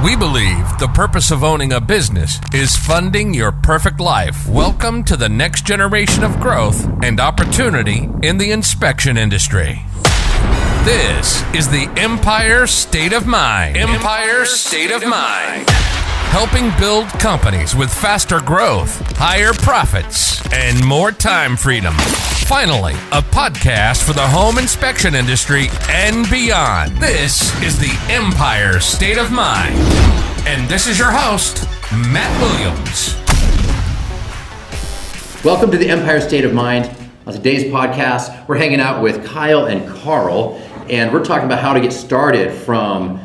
We believe the purpose of owning a business is funding your perfect life. Welcome to the next generation of growth and opportunity in the inspection industry. This is the Empire State of Mind. Empire State of Mind. Helping build companies with faster growth, higher profits, and more time freedom. Finally, a podcast for the home inspection industry and beyond. This is the Empire State of Mind. And this is your host, Matt Williams. Welcome to the Empire State of Mind. On today's podcast, we're hanging out with Kyle and Carl, and we're talking about how to get started from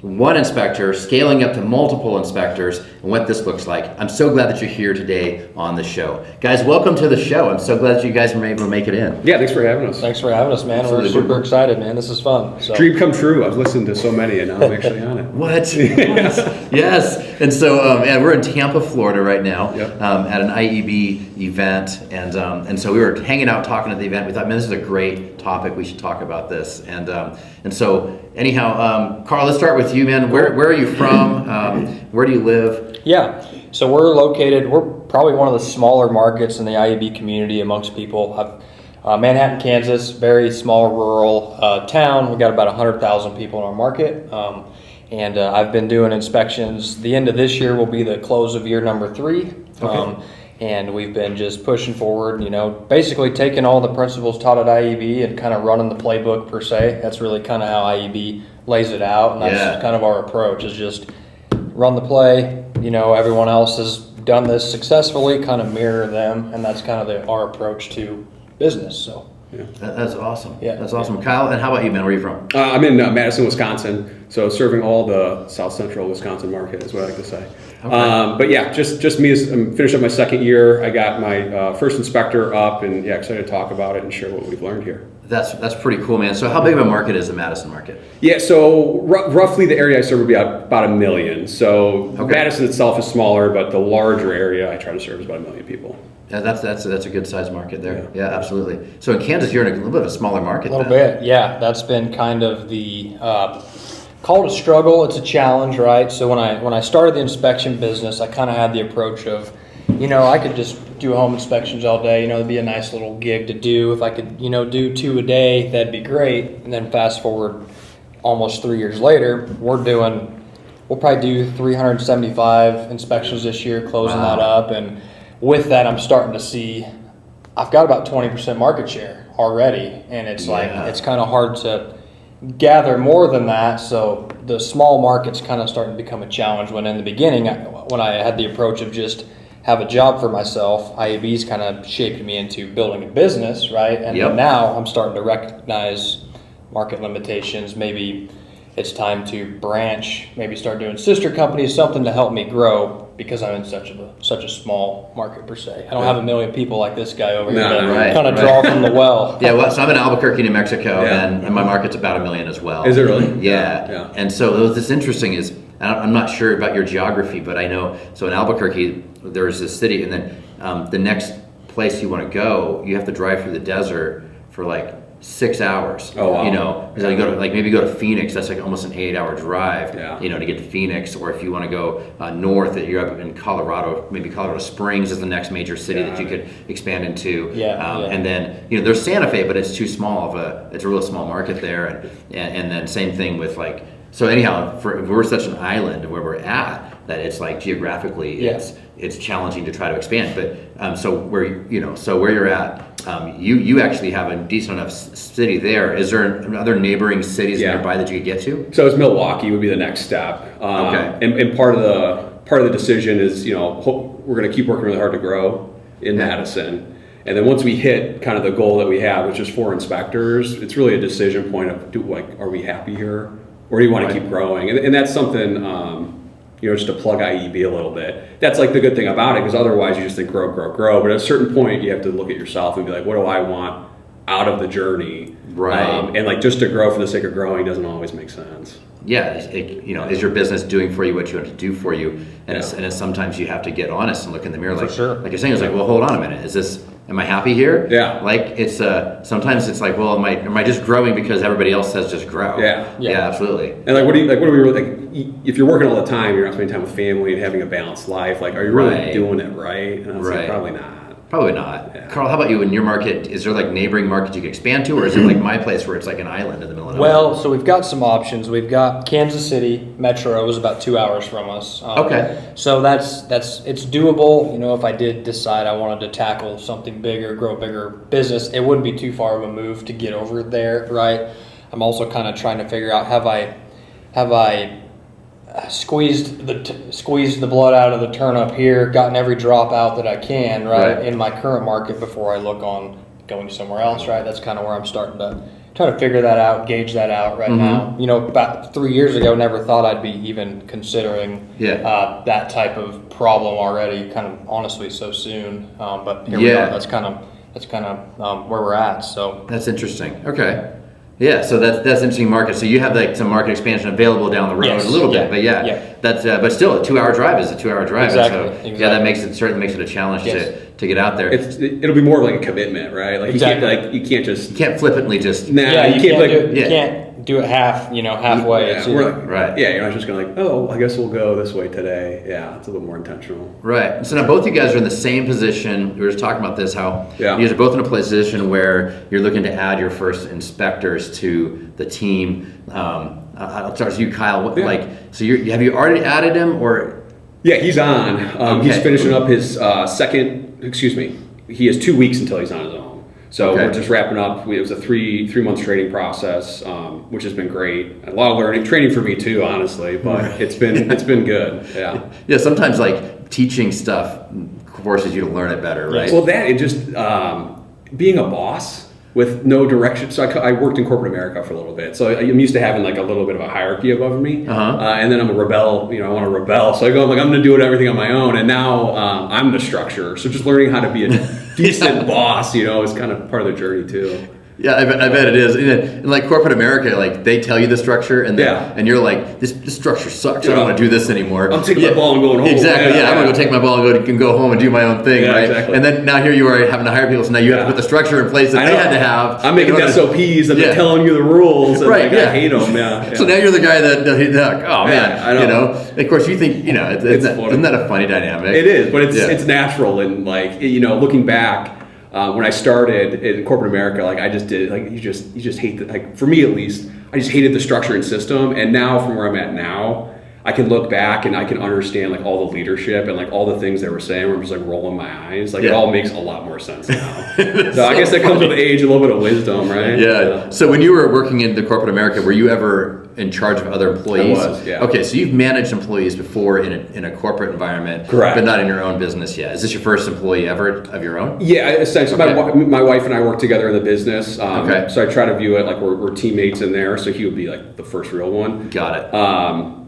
one inspector, scaling up to multiple inspectors, and what this looks like. I'm so glad that you're here today on the show. Guys, welcome to the show. I'm so glad that you guys were able to make it in. Yeah, thanks for having us. Thanks for having us, man. Absolutely. We're super excited, man. This is fun. So. Dream come true. I've listened to so many, and now I'm actually on it. What? Yes. And so, and we're in Tampa, Florida right now, at an IEB event, and so we were hanging out talking at the event. We thought, man, this is a great topic. We should talk about this. And so, anyhow, Carl, let's start with you, man. Where are you from? Where do you live? Yeah, so we're probably one of the smaller markets in the IEB community amongst people. Manhattan, Kansas, very small rural town. We've got about 100,000 people in our market. And I've been doing inspections. The end of this year will be the close of year number 3. Okay. And we've been just pushing forward, basically taking all the principles taught at IEB and kind of running the playbook per se. That's really kind of how IEB lays it out. And that's kind of our approach, is just run the play. Everyone else has done this successfully, kind of mirror them. And that's kind of our approach to business. So. Yeah. That's awesome. Yeah, that's awesome. Kyle, and how about you, man? Where are you from? I'm in Madison, Wisconsin, so serving all the South Central Wisconsin market is what I like to say. Okay. But yeah, just me. I'm finished up my second year. I got my first inspector up, and excited to talk about it and share what we've learned here. That's pretty cool, man. So how big of a market is the Madison market? Yeah, so roughly the area I serve would be about 1 million. So Madison itself is smaller, but the larger area I try to serve is about 1 million people. Yeah, that's a good sized market there. Yeah, absolutely. So in Kansas, you're in a little bit of a smaller market. A little bit, yeah. That's been kind of the call it a struggle. It's a challenge, right? So when I started the inspection business, I kind of had the approach of, I could just do home inspections all day. It'd be a nice little gig to do. If I could, do 2 a day, that'd be great. And then fast forward almost 3 years later, we'll probably do 375 inspections this year, closing that up. And with that, I'm starting to see I've got about 20% market share already, and it's it's kind of hard to gather more than that. So the small market's kind of starting to become a challenge. When in the beginning, when I had the approach of just have a job for myself, IAB's kind of shaped me into building a business, right? And then now I'm starting to recognize market limitations. Maybe it's time to branch, maybe start doing sister companies, something to help me grow, because I'm in such a small market per se. I don't have 1 million people like this guy over here to kind of draw from the well. Yeah, so I'm in Albuquerque, New Mexico, and my market's about 1 million as well. Is it really? Yeah. And so what's interesting is, I'm not sure about your geography, but I know, so in Albuquerque, there's this city, and then the next place you want to go, you have to drive through the desert for 6 hours. Oh, wow. So you go to maybe go to Phoenix. That's almost an 8-hour drive. To get to Phoenix. Or if you want to go north, you're up in Colorado. Maybe Colorado Springs is the next major city that you could expand into. And then there's Santa Fe, but it's too small it's a real small market there. And then same thing with So anyhow, we're such an island where we're at that it's geographically it's challenging to try to expand. But so where you're at. You actually have a decent enough city there. Is there other neighboring cities nearby that you could get to? So it's Milwaukee would be the next step. And part of the decision is we're going to keep working really hard to grow in Madison. And then once we hit kind of the goal that we have, which is 4 inspectors, it's really a decision point of are we happy here, or do you want to keep growing? And that's something. Just to plug IEB a little bit. That's the good thing about it, because otherwise you just think grow. But at a certain point, you have to look at yourself and be what do I want out of the journey? Right. And just to grow for the sake of growing doesn't always make sense. Yeah, is your business doing for you what you want to do for you? And it's sometimes you have to get honest and look in the mirror. For sure. Like you're saying, it's well, hold on a minute. Is Am I happy here? Yeah. Like it's sometimes it's like, well, am I just growing because everybody else says just grow? Yeah, absolutely. And like, what are we like? If you're working all the time, you're not spending time with family and having a balanced life. Like, are you really doing it right? And I was like, probably not. Probably not. Yeah. Carl, how about you? In your market, is there like neighboring markets you can expand to, or is it like my place where it's like an island in the middle of nowhere? Well, so we've got some options. We've got Kansas City Metro is about 2 hours from us. Okay. So that's it's doable. You know, if I did decide I wanted to tackle something bigger, grow a bigger business, it wouldn't be too far of a move to get over there, right? I'm also kind of trying to figure out have I squeezed the blood out of the turnip here, gotten every drop out that I can, right, in my current market before I look on going somewhere else, right? That's kind of where I'm starting to try to figure that out, gauge that out right now. You know, about 3 years ago, never thought I'd be even considering that type of problem already, kind of honestly so soon. But here we are. That's kind of where we're at. So that's interesting. Okay. Yeah, so that's interesting market. So you have like some market expansion available down the road a little bit, but that's but still a 2 hour drive is a 2 hour drive. Exactly. Yeah, that certainly makes it a challenge to get out there. It'll be more of like a commitment, right? Like you can't flippantly just you can't do it halfway. You're not just going like, oh, I guess we'll go this way today. Yeah, it's a little more intentional. Right. So now both you guys are in the same position. We were just talking about this, how you guys are both in a position where you're looking to add your first inspectors to the team. I'll start with you, Kyle. Have you already added him or? Yeah, he's on. He's finishing up his he has 2 weeks until he's on his own. So we're just wrapping up. It was a three month training process, which has been great. A lot of training for me too, honestly. But it's been good. Yeah. Yeah. Sometimes like teaching stuff forces you to learn it better, right? Well, it just being a boss with no direction. So I worked in corporate America for a little bit. So I'm used to having like a little bit of a hierarchy above me. And then I'm a rebel. I want to rebel. So I go I'm going to do everything on my own. And now I'm the structure. So just learning how to be a decent boss, is kind of part of the journey too. Yeah, I bet it is. In like corporate America, like they tell you the structure, and you're like, this structure sucks. I don't want to do this anymore. I'm taking my ball and going home. Exactly. I'm gonna go take my ball and go home and do my own thing, right? Exactly. And then now here you are having to hire people, so now you have to put the structure in place that they had to have. I'm making SOPs and they're telling you the rules, and I hate them. Yeah. So now you're the guy that oh man, I know. Of course, you think isn't that a funny dynamic? It is, but it's natural and like looking back. When I started in corporate America, like I just did, like you just hate for me at least, I just hated the structure and system. And now from where I'm at now, I can look back and I can understand like all the leadership and like all the things they were saying. Where I'm just like rolling my eyes. Like it all makes a lot more sense now. So I guess that comes with age, a little bit of wisdom, right? Yeah. So when you were working in the corporate America, were you ever in charge of other employees? I was, yeah. Okay, so you've managed employees before in a corporate environment, correct? But not in your own business yet. Is this your first employee ever of your own? Yeah, essentially. My wife and I work together in the business. So I try to view it like we're teammates in there. So he would be like the first real one. Got it.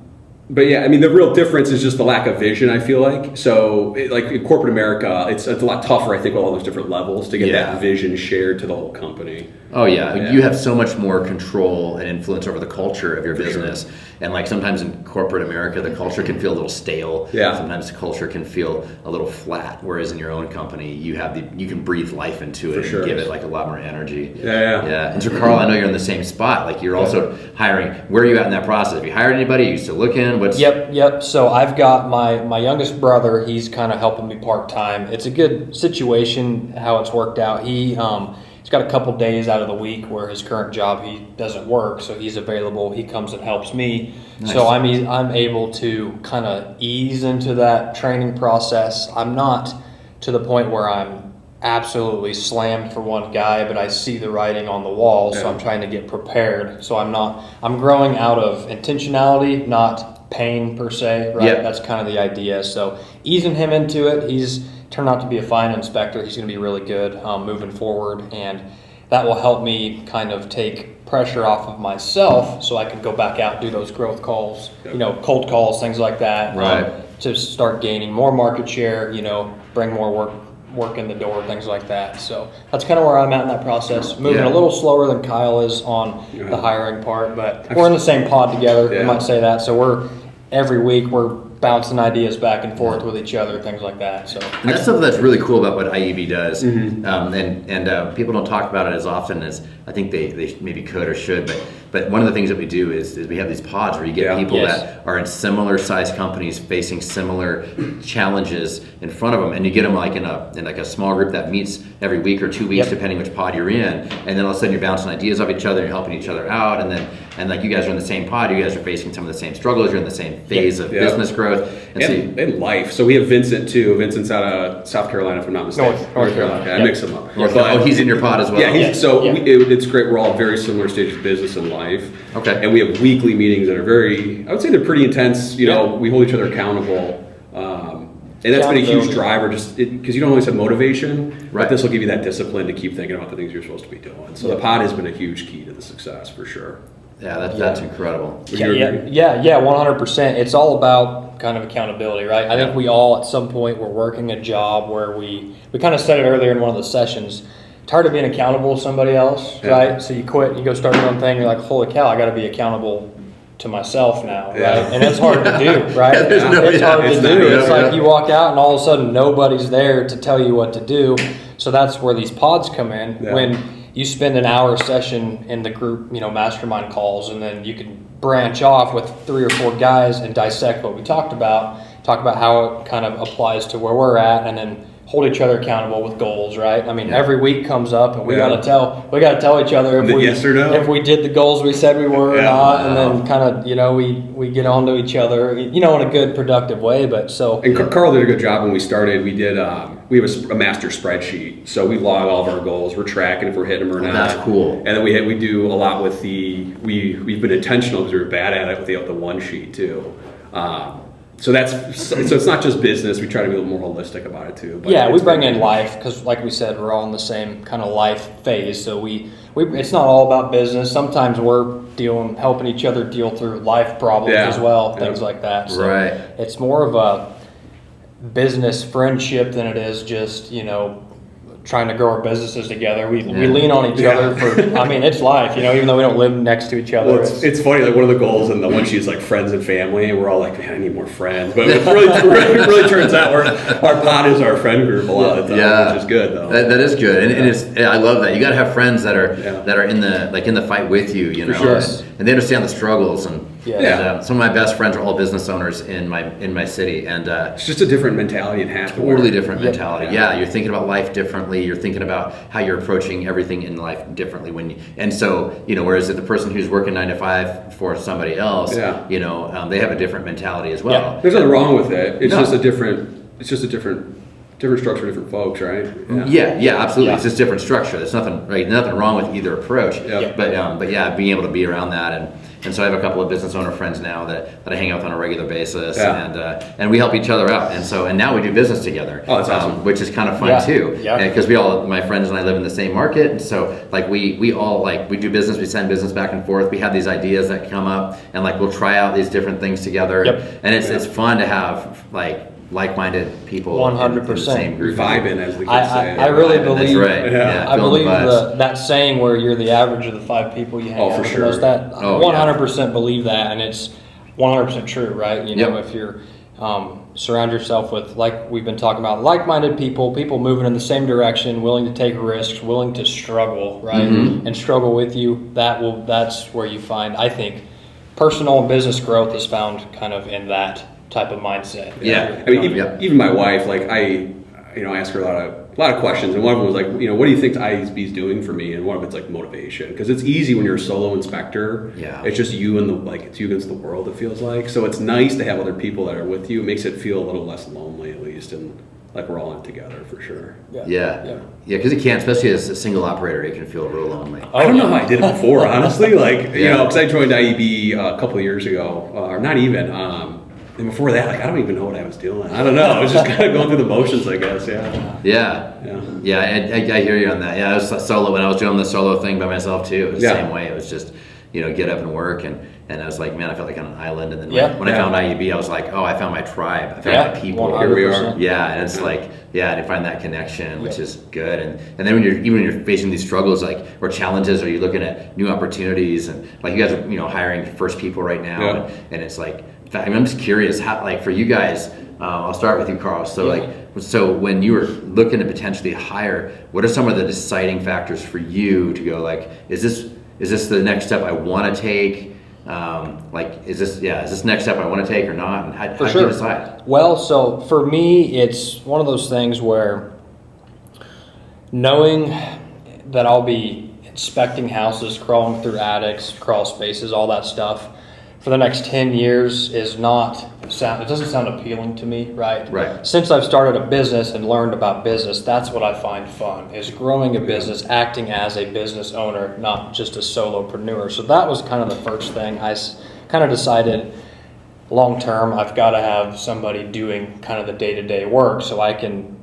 But yeah, I mean, the real difference is just the lack of vision, I feel like. So, like in corporate America, it's a lot tougher, I think, with all those different levels to get that vision shared to the whole company. Oh, yeah. You have so much more control and influence over the culture of your business. Sure. And like sometimes in corporate America, the culture can feel a little stale. Yeah. Sometimes the culture can feel a little flat. Whereas in your own company, you can breathe life into it and give it like a lot more energy. Yeah. And so, Carl, I know you're in the same spot. Like you're also hiring. Where are you at in that process? Have you hired anybody? Are you still looking? Yep. So I've got my youngest brother. He's kind of helping me part time. It's a good situation how it's worked out. He's got a couple days out of the week where his current job he doesn't work, so he's available. He comes and helps me. Nice. So I'm able to kind of ease into that training process. I'm not to the point where I'm absolutely slammed for one guy, but I see the writing on the wall, so I'm trying to get prepared. So I'm growing out of intentionality, not pain per se, right? Yep. That's kind of the idea. So easing him into it, he's turned out to be a fine inspector. He's going to be really good moving forward, and that will help me kind of take pressure off of myself so I can go back out and do those growth calls, cold calls, things like that, right? To start gaining more market share, bring more work in the door, things like that. So that's kind of where I'm at in that process. Moving a little slower than Kyle is on the hiring part, but we're in the same pod together. You might say that. So every week we're bouncing ideas back and forth with each other, things like that. So and that's something that's really cool about what IEB does. And people don't talk about it as often as I think they maybe could or should. But one of the things that we do is we have these pods where you get people that are in similar size companies facing similar challenges in front of them, and you get them like in like a small group that meets every week or 2 weeks, depending which pod you're in. And then all of a sudden you're bouncing ideas off each other, you're helping each other out, and like you guys are in the same pod, you guys are facing some of the same struggles, you're in the same phase of business growth. And life. So we have Vincent too. Vincent's out of South Carolina, if I'm not mistaken. North Carolina. Okay, I mix them up. He's in your pod as well. Yeah, it's great. We're all very similar stages of business and life. Okay. And we have weekly meetings that are I would say they're pretty intense. You know, we hold each other accountable. And that's been a huge driver, just because you don't always have motivation, but this will give you that discipline to keep thinking about the things you're supposed to be doing. So the pod has been a huge key to the success for sure. Yeah, that's incredible. Yeah, 100%. It's all about kind of accountability, right? I think we all at some point were working a job where we kind of said it earlier in one of the sessions. It's hard to being accountable to somebody else, right? So you quit, you go start your own thing. You're like, holy cow, I got to be accountable to myself now, right? And it's hard to do, right? It's hard to do. It's like you walk out and all of a sudden nobody's there to tell you what to do. So that's where these pods come in. When you spend an hour session in the group, mastermind calls, and then you can branch off with 3 or 4 guys and dissect what we talk about how it kind of applies to where we're at, and then hold each other accountable with goals, right? I mean, every week comes up, and we got to tell each other if we did the goals we said we were or not, and then kind of we get onto each other, in a good productive way. But so and Carl did a good job when we started. We did we have a master spreadsheet, so we log all of our goals. We're tracking if we're hitting them or not. That's cool. And then we do a lot with we've been intentional because we were bad at it with the one sheet too. So it's not just business. We try to be a little more holistic about it too. But we bring in life because, like we said, we're all in the same kind of life phase. So we it's not all about business. Sometimes we're helping each other deal through life problems as well, things like that. So it's more of a business friendship than it is just trying to grow our businesses together. We lean on each other for, it's life, even though we don't live next to each other. Well, it's funny, like one of the goals in the one sheet's like friends and family, and we're all like, man, I need more friends. But it really turns out our pod is our friend group a lot of the time, which is good though. That is good. And I love that. You got to have friends that are in the fight with you, For sure. and they understand the struggles. And some of my best friends are all business owners in my city, and it's just a different mentality and half. Totally different mentality. Yeah, you're thinking about life differently. You're thinking about how you're approaching everything in life differently. Whereas the person who's working 9 to 5 for somebody else, they have a different mentality as well. Yeah. There's nothing wrong with it. It's just a different structure, different folks, right? Yeah, absolutely. It's just different structure. There's nothing wrong with either approach. But being able to be around that, and so I have a couple of business owner friends now that I hang out with on a regular basis, and we help each other out, and now we do business together. Oh, that's awesome. Which is kind of fun too, because my friends and I live in the same market, and so like we all we do business, we send business back and forth, we have these ideas that come up, and we'll try out these different things together, and it's fun to have like-minded people 100% in the same group. Vibing, as the kids say. I really believe. That's right. I believe that saying where you're the average of the 5 people you hang out with. Sure. That 100% believe that, and it's 100% true, right? If you're surround yourself with, like we've been talking about, like-minded people moving in the same direction, willing to take risks, willing to struggle, right? And struggle with you. That's where you find, I think, personal and business growth is found kind of in that type of mindset. Even my wife, I ask her a lot of questions, and one of them was like, what do you think the IEB is doing for me? And one of it's like motivation, because it's easy when you're a solo inspector. It's just you and it's you against the world, it feels like. So it's nice to have other people that are with you. It makes it feel a little less lonely, at least, and like we're all in it together for sure. Because it can, especially as a single operator, it can feel real lonely. I don't know how I did it before, honestly. Because I joined IEB a couple of years ago, or not even. And before that, I don't even know what I was doing. I don't know. I was just kind of going through the motions, I guess. Yeah. I hear you on that. Yeah, I was solo when I was doing the solo thing by myself too. It was the same way. It was just get up and work, and and I was like, man, I felt like on an island. And then when I found IUB, I was like, oh, I found my tribe. I found my people. 100%. Here we are. Yeah, and it's like, to find that connection, which is good. And then when you're facing these struggles, like, or challenges, or you're looking at new opportunities, and like you guys are, hiring first people right now, and it's like, I'm just curious how, like, for you guys, I'll start with you, Carl. So so when you were looking to potentially hire, what are some of the deciding factors for you to go, like, is this the next step I want to take? Is this next step I want to take or not? And how do you decide? Well, so for me, it's one of those things where knowing that I'll be inspecting houses, crawling through attics, crawl spaces, all that stuff for the next 10 years it doesn't sound appealing to me, right? Right. Since I've started a business and learned about business, that's what I find fun, is growing a business, acting as a business owner, not just a solopreneur. So that was kind of the first thing. I kind of decided long term, I've got to have somebody doing kind of the day-to-day work so I can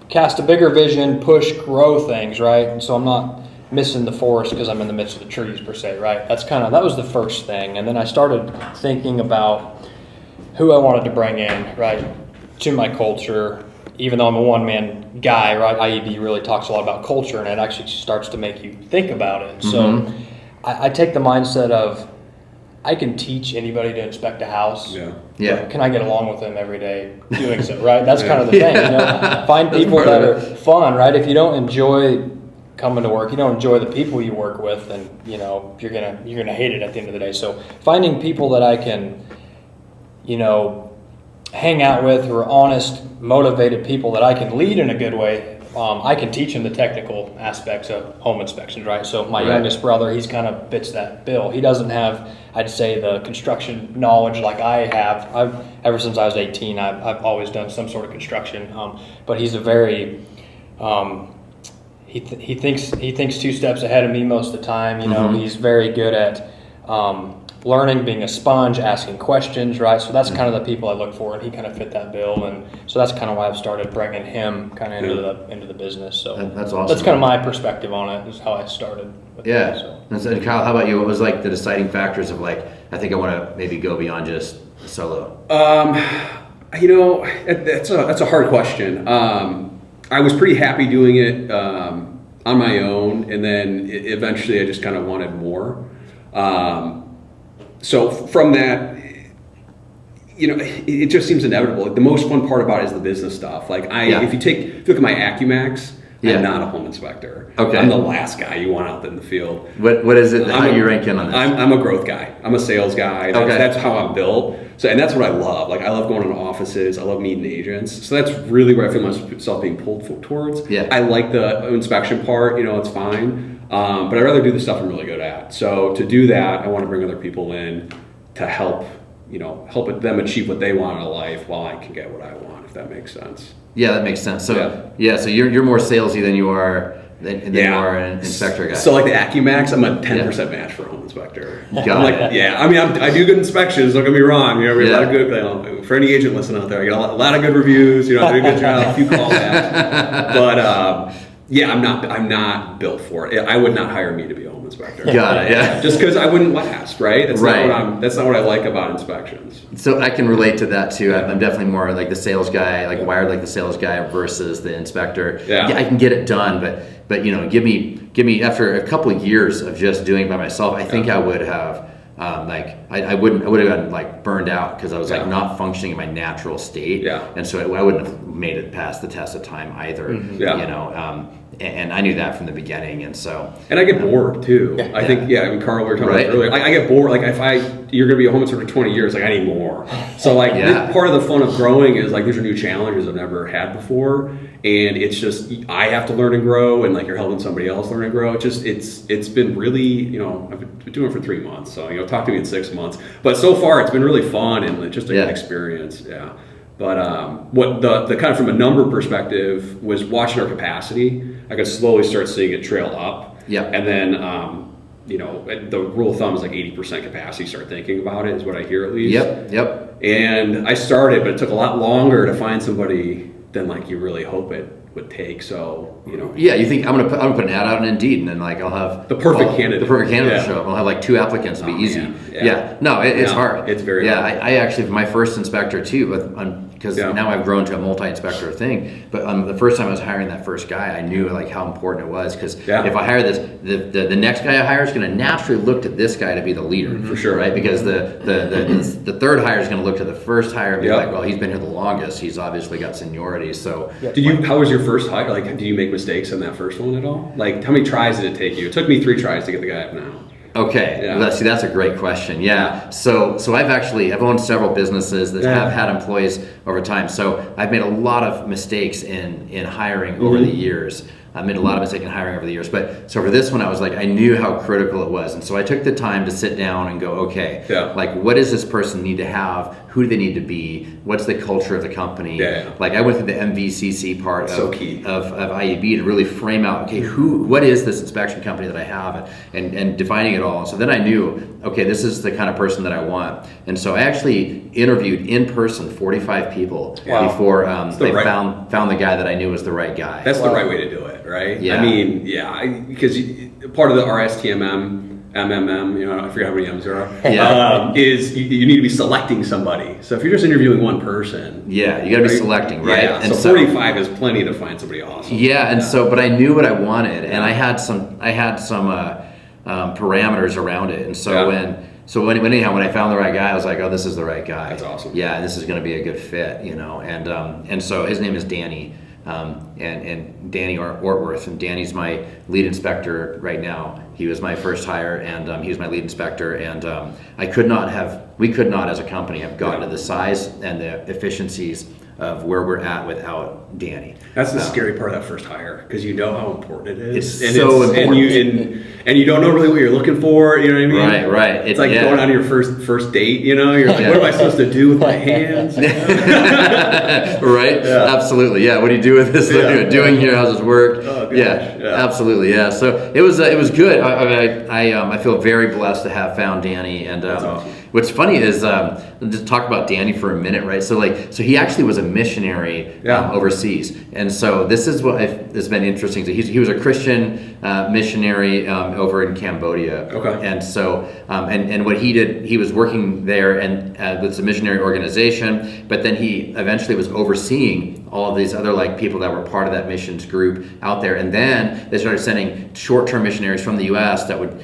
cast a bigger vision, push, grow things, right? And so I'm not missing the forest because I'm in the midst of the trees per se, right? That was the first thing. And then I started thinking about who I wanted to bring in, right, to my culture. Even though I'm a one-man guy, right, IEB really talks a lot about culture, and it actually starts to make you think about it. So I take the mindset of, I can teach anybody to inspect a house. Yeah. Can I get along with them every day doing so, right? That's kind of the thing. Find people that are fun, right? If you don't enjoy coming to work, you don't enjoy the people you work with, then you're gonna hate it at the end of the day. So finding people that I can hang out with, who are honest, motivated people that I can lead in a good way. I can teach them the technical aspects of home inspections, right? So my youngest brother, he's kind of fits that bill. He doesn't have, I'd say, the construction knowledge like I have. Ever since I was 18, I've always done some sort of construction. But he's a very he thinks two steps ahead of me most of the time. He's very good at learning, being a sponge, asking questions, right? So that's kind of the people I look for, and he kind of fit that bill, and so that's kind of why I've started bringing him kind of into the business. So that's awesome. That's kind of my perspective on it. Is how I started. With that, so. And Kyle, how about you? What was like the deciding factors of like, I think I want to maybe go beyond just solo? That's a hard question. I was pretty happy doing it on my own, and then eventually I just kind of wanted more. So from that, it just seems inevitable. Like, the most fun part about it is the business stuff. Like if you look at my AccuMax, I'm not a home inspector. Okay. I'm the last guy you want out in the field. What is it? How do you rank in on this? I'm a growth guy. I'm a sales guy. That's how I'm built. So, and that's what I love. Like, I love going into offices. I love meeting agents. So that's really where I feel myself being pulled towards. Yeah. I like the inspection part. It's fine. But I'd rather do the stuff I'm really good at. So to do that, I want to bring other people in to help them achieve what they want in life while I can get what I want, if that makes sense. Yeah, that makes sense. So so you're more salesy than you are you are an inspector guy. So like the AccuMax, I'm a 10% match for a home inspector. Got it. I do good inspections, don't get me wrong. We have a lot of good, for any agent listening out there, I get a lot of good reviews, do a good job, a few callbacks. But I'm not built for it. I would not hire me to be a home inspector. Got it. Yeah. Just because I wouldn't last, right? That's not what I like about inspections. So I can relate to that too. I'm definitely more like the sales guy, like wired like the sales guy versus the inspector. Yeah, I can get it done, but give me after a couple of years of just doing it by myself, I think I would have. I would have gotten like burned out because I was like not functioning in my natural state, and so I wouldn't have made it past the test of time either. And I knew that from the beginning, and I get bored too. I think Carl, we were talking about earlier. I get bored. Like if you're gonna be a home inspector for 20 years, like I need more. So part of the fun of growing is like these are new challenges I've never had before, and it's just I have to learn and grow, and like you're helping somebody else learn and grow. It's been really I've been doing it for 3 months, so talk to me in 6 months. But so far it's been really fun and just a good experience. Yeah. But what the kind of from a number perspective was watching our capacity. I could slowly start seeing it trail up. Yeah. And then the rule of thumb is like 80% capacity. Start thinking about it is what I hear at least. Yep. And I started, but it took a lot longer to find somebody than like you really hope it would take. So, you know. Yeah, you think I'm gonna put an ad out on Indeed, and then like I'll have the perfect candidate. The perfect candidate show up. I'll have like 2 applicants. It'll be easy. Yeah. No, it's hard. It's very hard. I actually, my first inspector too, because now I've grown to a multi-inspector thing. But the first time I was hiring that first guy, I knew like how important it was, because if I hire this, the next guy I hire is going to naturally look to this guy to be the leader, for sure, right? Because the third hire is going to look to the first hire and be like, well, he's been here the longest. He's obviously got seniority. So, how was your first hire? Like, did you make mistakes in that first one at all? Like, how many tries did it take you? It took me 3 tries to get the guy up now. Okay, see, that's a great question. Yeah, so I've owned several businesses that have had employees over time. So I've made a lot of mistakes in hiring over the years. I made a lot of mistakes in hiring over the years. But so for this one, I was like, I knew how critical it was. And so I took the time to sit down and go, okay, like what does this person need to have? Who do they need to be? What's the culture of the company? Like I went through the MVCC part of IEB to really frame out, okay, what is this inspection company that I have, and defining it all. And so then I knew, okay, this is the kind of person that I want. And so I actually interviewed in person 45 people before they found the guy that I knew was the right guy. That's the right way to do it, right? Yeah. I mean, because part of the RSTMM, MMM, you know, I forget how many M's there are, is you need to be selecting somebody. So if you're just interviewing one person. Yeah, you got to be selecting, right? Yeah, and so 45 is plenty to find somebody awesome. Yeah, and so, but I knew what I wanted, and I had some parameters around it. And so when I found the right guy, I was like, oh, this is the right guy. That's awesome. Yeah, this is going to be a good fit, you know. And so his name is Danny. And Danny Ortworth, and Danny's my lead inspector right now. He was my first hire, and he was my lead inspector, and we could not as a company have gotten to the size and the efficiencies of where we're at without Danny. That's the scary part of that first hire, because you know how important it is. It's so important. And you don't know really what you're looking for, you know what I mean? Right. It's like going on your first date, you know? You're like, what am I supposed to do with my hands? Right? Yeah. Absolutely. Yeah. What do you do with this? What are you doing here? How's this work? Oh, yeah. Absolutely. Yeah. So it was good. I feel very blessed to have found Danny, and that's awesome. What's funny is just talk about Danny for a minute, right? So he actually was a missionary overseas, and so this is what has been interesting. So he was a Christian missionary over in Cambodia. Okay. And so and what he did, he was working there and with a missionary organization, but then he eventually was overseeing all of these other like people that were part of that missions group out there, and then they started sending short-term missionaries from the U.S. that would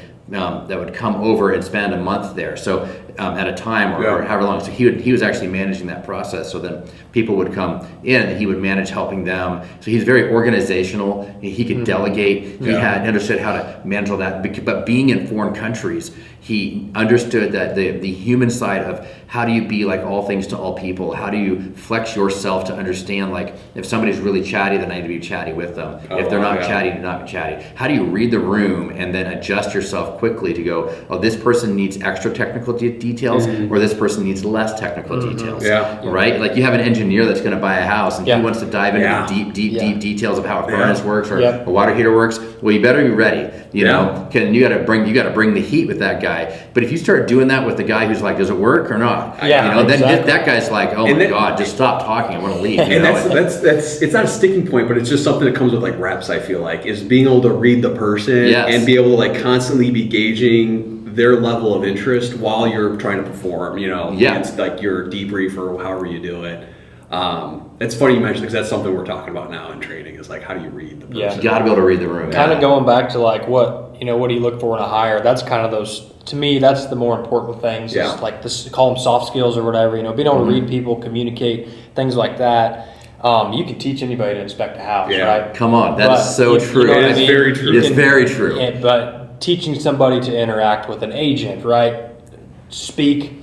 come over and spend a month there. So at a time or however long. So he was actually managing that process. So then people would come in and he would manage helping them. So he's very organizational. He could delegate. He understood how to manage all that. But being in foreign countries, he understood that the human side of how do you be like all things to all people? How do you flex yourself to understand, like, if somebody's really chatty, then I need to be chatty with them. If they're not chatty, do not be chatty. How do you read the room and then adjust yourself quickly to go, oh, this person needs extra technical details, or this person needs less technical details, right? Like you have an engineer that's going to buy a house and he wants to dive into the deep details of how a furnace works or a water heater works. Well, you better be ready. You know, you got to bring the heat with that guy. But if you start doing that with the guy who's like, does it work or not? Then that guy's like, oh my God, just stop talking. I want to leave. And that's it's not a sticking point, but it's just something that comes with like reps. I feel like is being able to read the person and be able to like constantly be gauging their level of interest while you're trying to perform. You know, it's like your debrief or however you do it. It's funny you mentioned because that's something we're talking about now in training is like how do you read the person? You got to be able to read the room. Kind of going back to like what do you look for in a hire? That's kind of those. To me, that's the more important things. Is like this, call them soft skills or whatever. You know, being able to read people, communicate, things like that. You can teach anybody to inspect a house, right? Come on, that's so true. It's very true. It's very true. Yeah, but teaching somebody to interact with an agent, right? Speak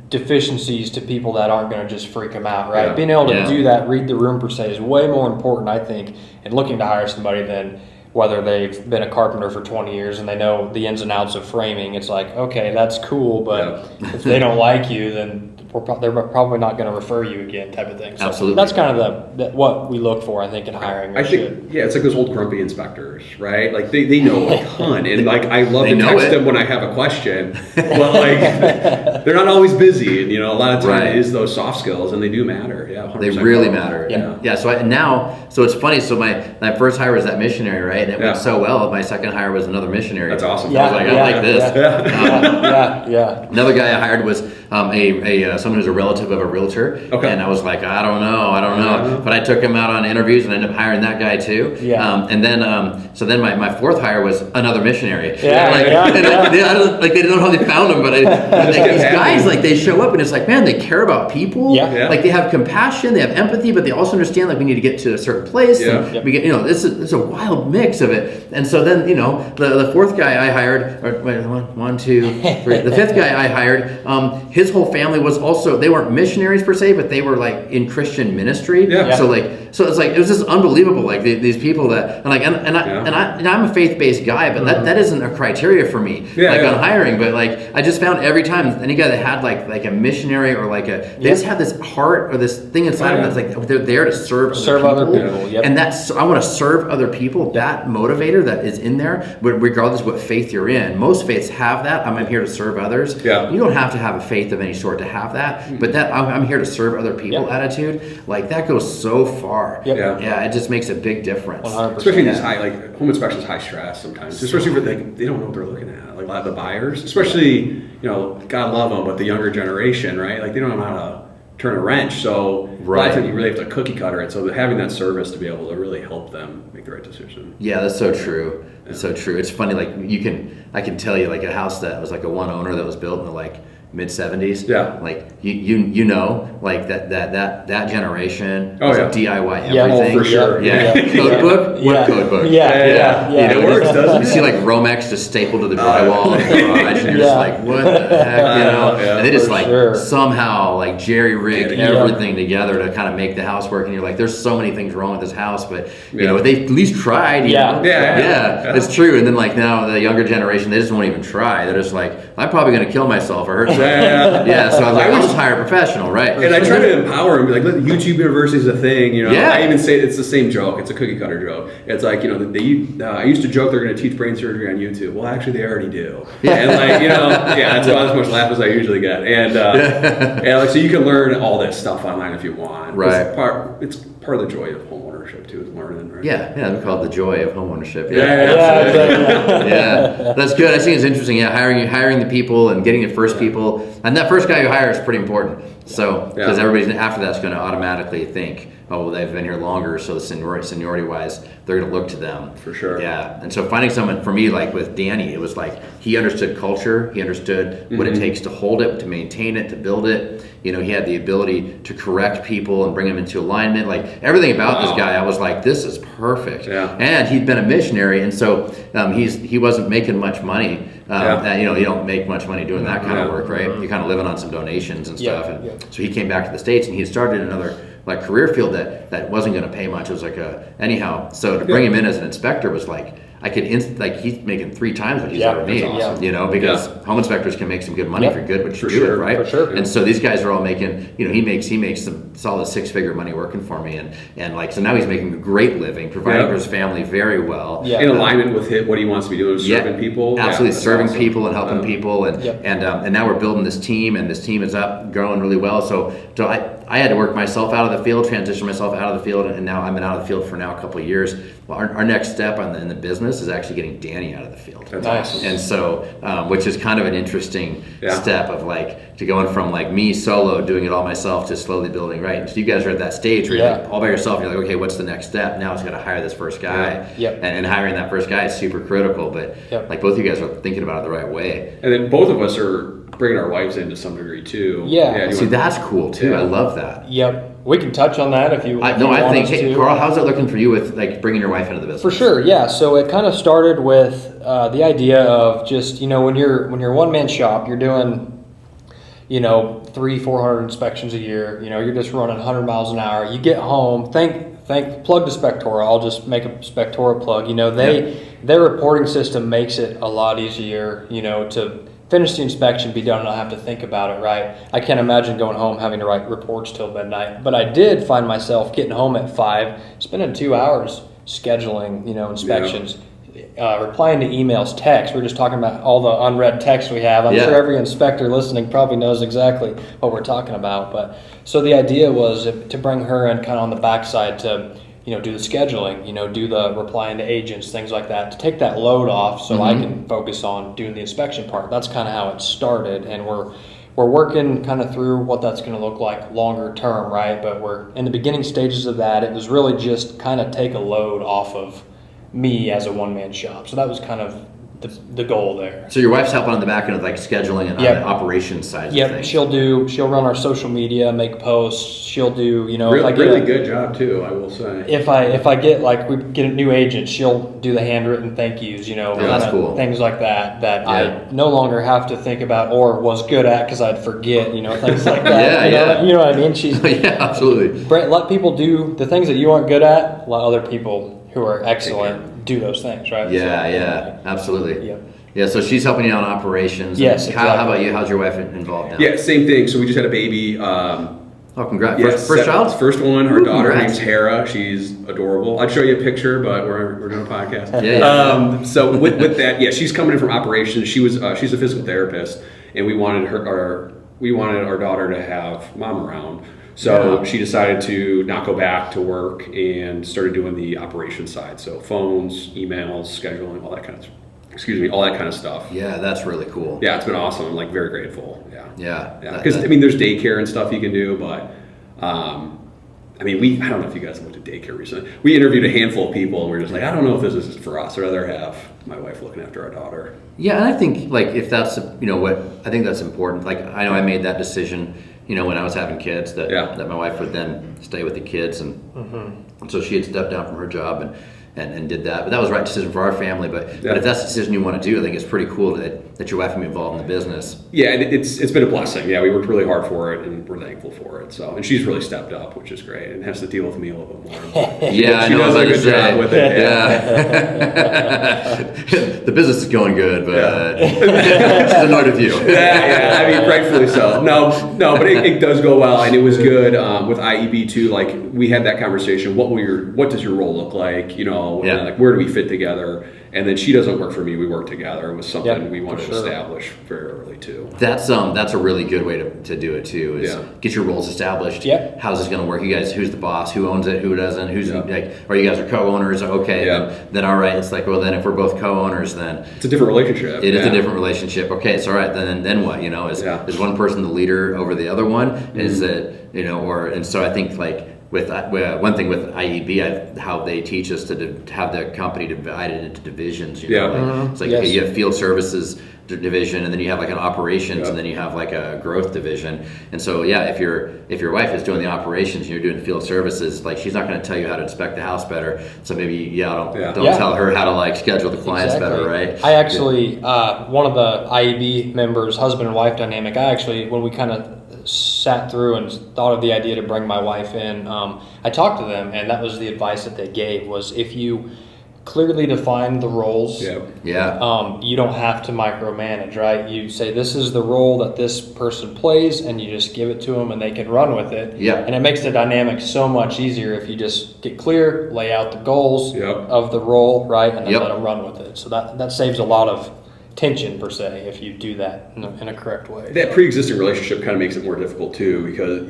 deficiencies to people that aren't going to just freak them out, right? Being able to do that, read the room per se, is way more important, I think, in looking to hire somebody than whether they've been a carpenter for 20 years and they know the ins and outs of framing. It's like, okay, that's cool, but if they don't like you, then they're probably not going to refer you again, type of thing. So absolutely. That's kind of what we look for, I think, in hiring. I think, it's like those old grumpy inspectors, right? Like they know a ton, and like I love to text them when I have a question, but like they're not always busy, and a lot of time it is those soft skills, and they do matter. Yeah, they really matter. Yeah. So it's funny. So my first hire was that missionary, right? And it went so well. My second hire was another missionary. That's awesome. I was like, I like this. Yeah. Another guy I hired was someone who's a relative of a realtor. Okay. And I was like, I don't know. But I took him out on interviews and ended up hiring that guy too. Yeah. And then my fourth hire was another missionary. Yeah. They don't know how they found him, but these guys, like, they show up and it's like, man, they care about people. Yeah. Like, they have compassion, they have empathy, but they also understand, like, we need to get to a certain place. Yeah. And we get, this is a wild mix of it. And so then, the fourth guy I hired, the fifth guy I hired, his whole family was also, they weren't missionaries per se, but they were like in Christian ministry. Yeah. So it's like, it was just unbelievable. Like these people that, I'm a faith-based guy, but that isn't a criteria for me, on hiring. But like, I just found every time any guy that had like a missionary or like they just have this heart or this thing inside of them that's like, they're there to serve other people. Yep. And I want to serve other people. That motivator that is in there, regardless of what faith you're in. Most faiths have that. I'm here to serve others. Yeah. You don't have to have a faith of any sort to have that, but that I'm here to serve other people attitude, like, that goes so far. Yep. Yeah, it just makes a big difference. 100%. Especially in this high, like, home inspection is high stress sometimes. Especially for they don't know what they're looking at. Like a lot of the buyers, especially, God love them, but the younger generation, right? Like, they don't know how to turn a wrench. So a lot of times you really have to cookie cutter it. So having that service to be able to really help them make the right decision. Yeah, that's so true. It's so true. It's funny, like, I can tell you, like, a house that was like a one owner that was built in the like mid-70s. Yeah. Like, like that generation was like DIY everything. Yeah, oh, for sure. Yeah. Code book? What code book? Yeah. It works, doesn't You see like Romex just stapled to the drywall in the garage, and you're just like, what the heck, And they just somehow like jerry-rigged everything together to kind of make the house work, and you're like, there's so many things wrong with this house, but they at least tried. Yeah. It's true. And then like now the younger generation, they just won't even try. They're just like, I'm probably going to kill myself or hurt myself. Yeah. So I was like, I'll just hire a professional, right? And I try to empower them, be like, YouTube University is a thing, I even say it's the same joke. It's a cookie cutter joke. It's like, I used to joke they're going to teach brain surgery on YouTube. Well, actually, they already do. And like, that's about as much laugh as I usually get. And like, so you can learn all this stuff online if you want. Right. It's part of the joy of home ownership too, is learning, right? Yeah, we call it the joy of home ownership. Yeah. That's good. I think it's interesting. Yeah, hiring the people and getting the first people, and that first guy you hire is pretty important. So because everybody's after that's going to automatically think, oh, well, they've been here longer, so seniority wise, they're going to look to them. For sure. Yeah, and so finding someone, for me, like with Danny, it was like he understood culture, he understood what it takes to hold it, to maintain it, to build it. He had the ability to correct people and bring them into alignment. Like everything about this guy, I was like, this is perfect. Yeah. And he'd been a missionary, and so he wasn't making much money. You don't make much money doing that kind of work, right? You're kind of living on some donations and stuff. So he came back to the States, and he had started another like career field that wasn't going to pay much. It was like anyhow. So to bring him in as an inspector was like, I could he's making 3 times what he's ever made, awesome. Because home inspectors can make some good money if you're good, but you do it, right? For sure. And so these guys are all making, he makes some solid 6-figure money working for me, and like, so now he's making a great living, providing for his family very well. Yeah. In alignment with what he wants to be doing, serving people. Absolutely, serving people and helping people, and now we're building this team, and this team is up, growing really well. So I had to work myself out of the field, transition myself out of the field, and now I've been out of the field for now a couple of years. Well, our next step in the business is actually getting Danny out of the field. That's awesome. And so, which is kind of an interesting step of like, to going from like me solo doing it all myself to slowly building, right? And so you guys are at that stage where you're like all by yourself, you're like, okay, what's the next step? Now it's got to hire this first guy. And hiring that first guy is super critical, but like both of you guys are thinking about it the right way. And then both of us are bringing our wives in to some degree too. See, that's cool too. I love that. We can touch on that if you want. I think, Carl, how's it looking for you with like bringing your wife into the business? For sure, yeah. So it kind of started with the idea of just, when you're one-man shop, you're doing, 300-400 inspections a year. You're just running 100 miles an hour. You get home, plug to Spectora. I'll just make a Spectora plug. Their reporting system makes it a lot easier, to finish the inspection, be done, and not have to think about it, right? I can't imagine going home having to write reports till midnight. But I did find myself getting home at 5, spending 2 hours scheduling, inspections, replying to emails, text. We're just talking about all the unread text we have. I'm sure every inspector listening probably knows exactly what we're talking about. But so the idea was to bring her in kind of on the backside to, do the scheduling, do the replying to agents, things like that, to take that load off so I can focus on doing the inspection part. That's kind of how it started, and we're working kind of through what that's going to look like longer term, right? But we're in the beginning stages of that. It was really just kind of take a load off of me as a one-man shop. So that was kind of the goal there. So your wife's helping on the back end of like scheduling and on the operations side of things. She'll run our social media, make posts. She'll do, really good job too, I will say. If I get we get a new agent, she'll do the handwritten thank yous, that's cool. Things like that I no longer have to think about or was good at because I'd forget, things like that. You know what I mean? She's absolutely. Let people do the things that you aren't good at. Let other people who are excellent do those things, right? Absolutely. Yep. Yeah, so she's helping you on operations. Yes, Kyle, exactly. how about you? How's your wife involved now? Yeah, same thing. So we just had a baby. Congrats. First child? First one. Her daughter name's Hera. She's adorable. I'd show you a picture, but we're doing a podcast. So with that, she's coming in from operations. She's a physical therapist, and we wanted our daughter to have mom around. So she decided to not go back to work and started doing the operations side. So phones, emails, scheduling, all that kind of stuff. Yeah, that's really cool. Yeah, it's been awesome. I'm very grateful. Yeah. Because there's daycare and stuff you can do, but I don't know if you guys looked at daycare recently. We interviewed a handful of people, and we were just like, I don't know if this is for us. I'd rather have my wife looking after our daughter. Yeah, and I think if that's I think that's important. I know I made that decision. When I was having kids, that my wife would then stay with the kids, and so she had stepped down from her job and did that. But that was the right decision for our family. But if that's the decision you want to do, I think it's pretty cool that your wife can be involved in the business. Yeah, and it's been a blessing. Yeah, we worked really hard for it, and we're thankful for it. So, and she's really stepped up, which is great, and has to deal with me a little bit more. She does a good job with it. Yeah. The business is going good, but she's annoyed with you. Yeah. Rightfully so. No, but it does go well, and it was good with IEB too. We had that conversation. What does your role look like? And where do we fit together? And then she doesn't work for me. We work together. It was something we wanted to establish very early too. That's a really good way to do it too. Is get your roles established. Yeah. How's this going to work? You guys, who's the boss? Who owns it? Who doesn't? Or you guys are co-owners? Okay. Then all right. It's then if we're both co-owners, then it's a different relationship. It is a different relationship. Okay. It's all right. Then what? Is one person the leader over the other one? Mm-hmm. Is it and so I think with one thing with IEB, how they teach us to have the company divided into divisions. It's okay, you have field services division, and then you have an operations, and then you have a growth division. And so if your wife is doing the operations and you're doing field services, she's not going to tell you how to inspect the house better. So maybe don't tell her how to schedule the clients better, right? I actually one of the IEB members, husband and wife dynamic. When we kind of sat through and thought of the idea to bring my wife in, I talked to them, and that was the advice that they gave, was if you clearly define the roles, you don't have to micromanage, right? You say this is the role that this person plays, and you just give it to them and they can run with it. And it makes the dynamic so much easier if you just get clear, lay out the goals of the role, right, and then let them run with it. So that saves a lot of tension per se if you do that in a correct way. That pre-existing relationship kind of makes it more difficult too, because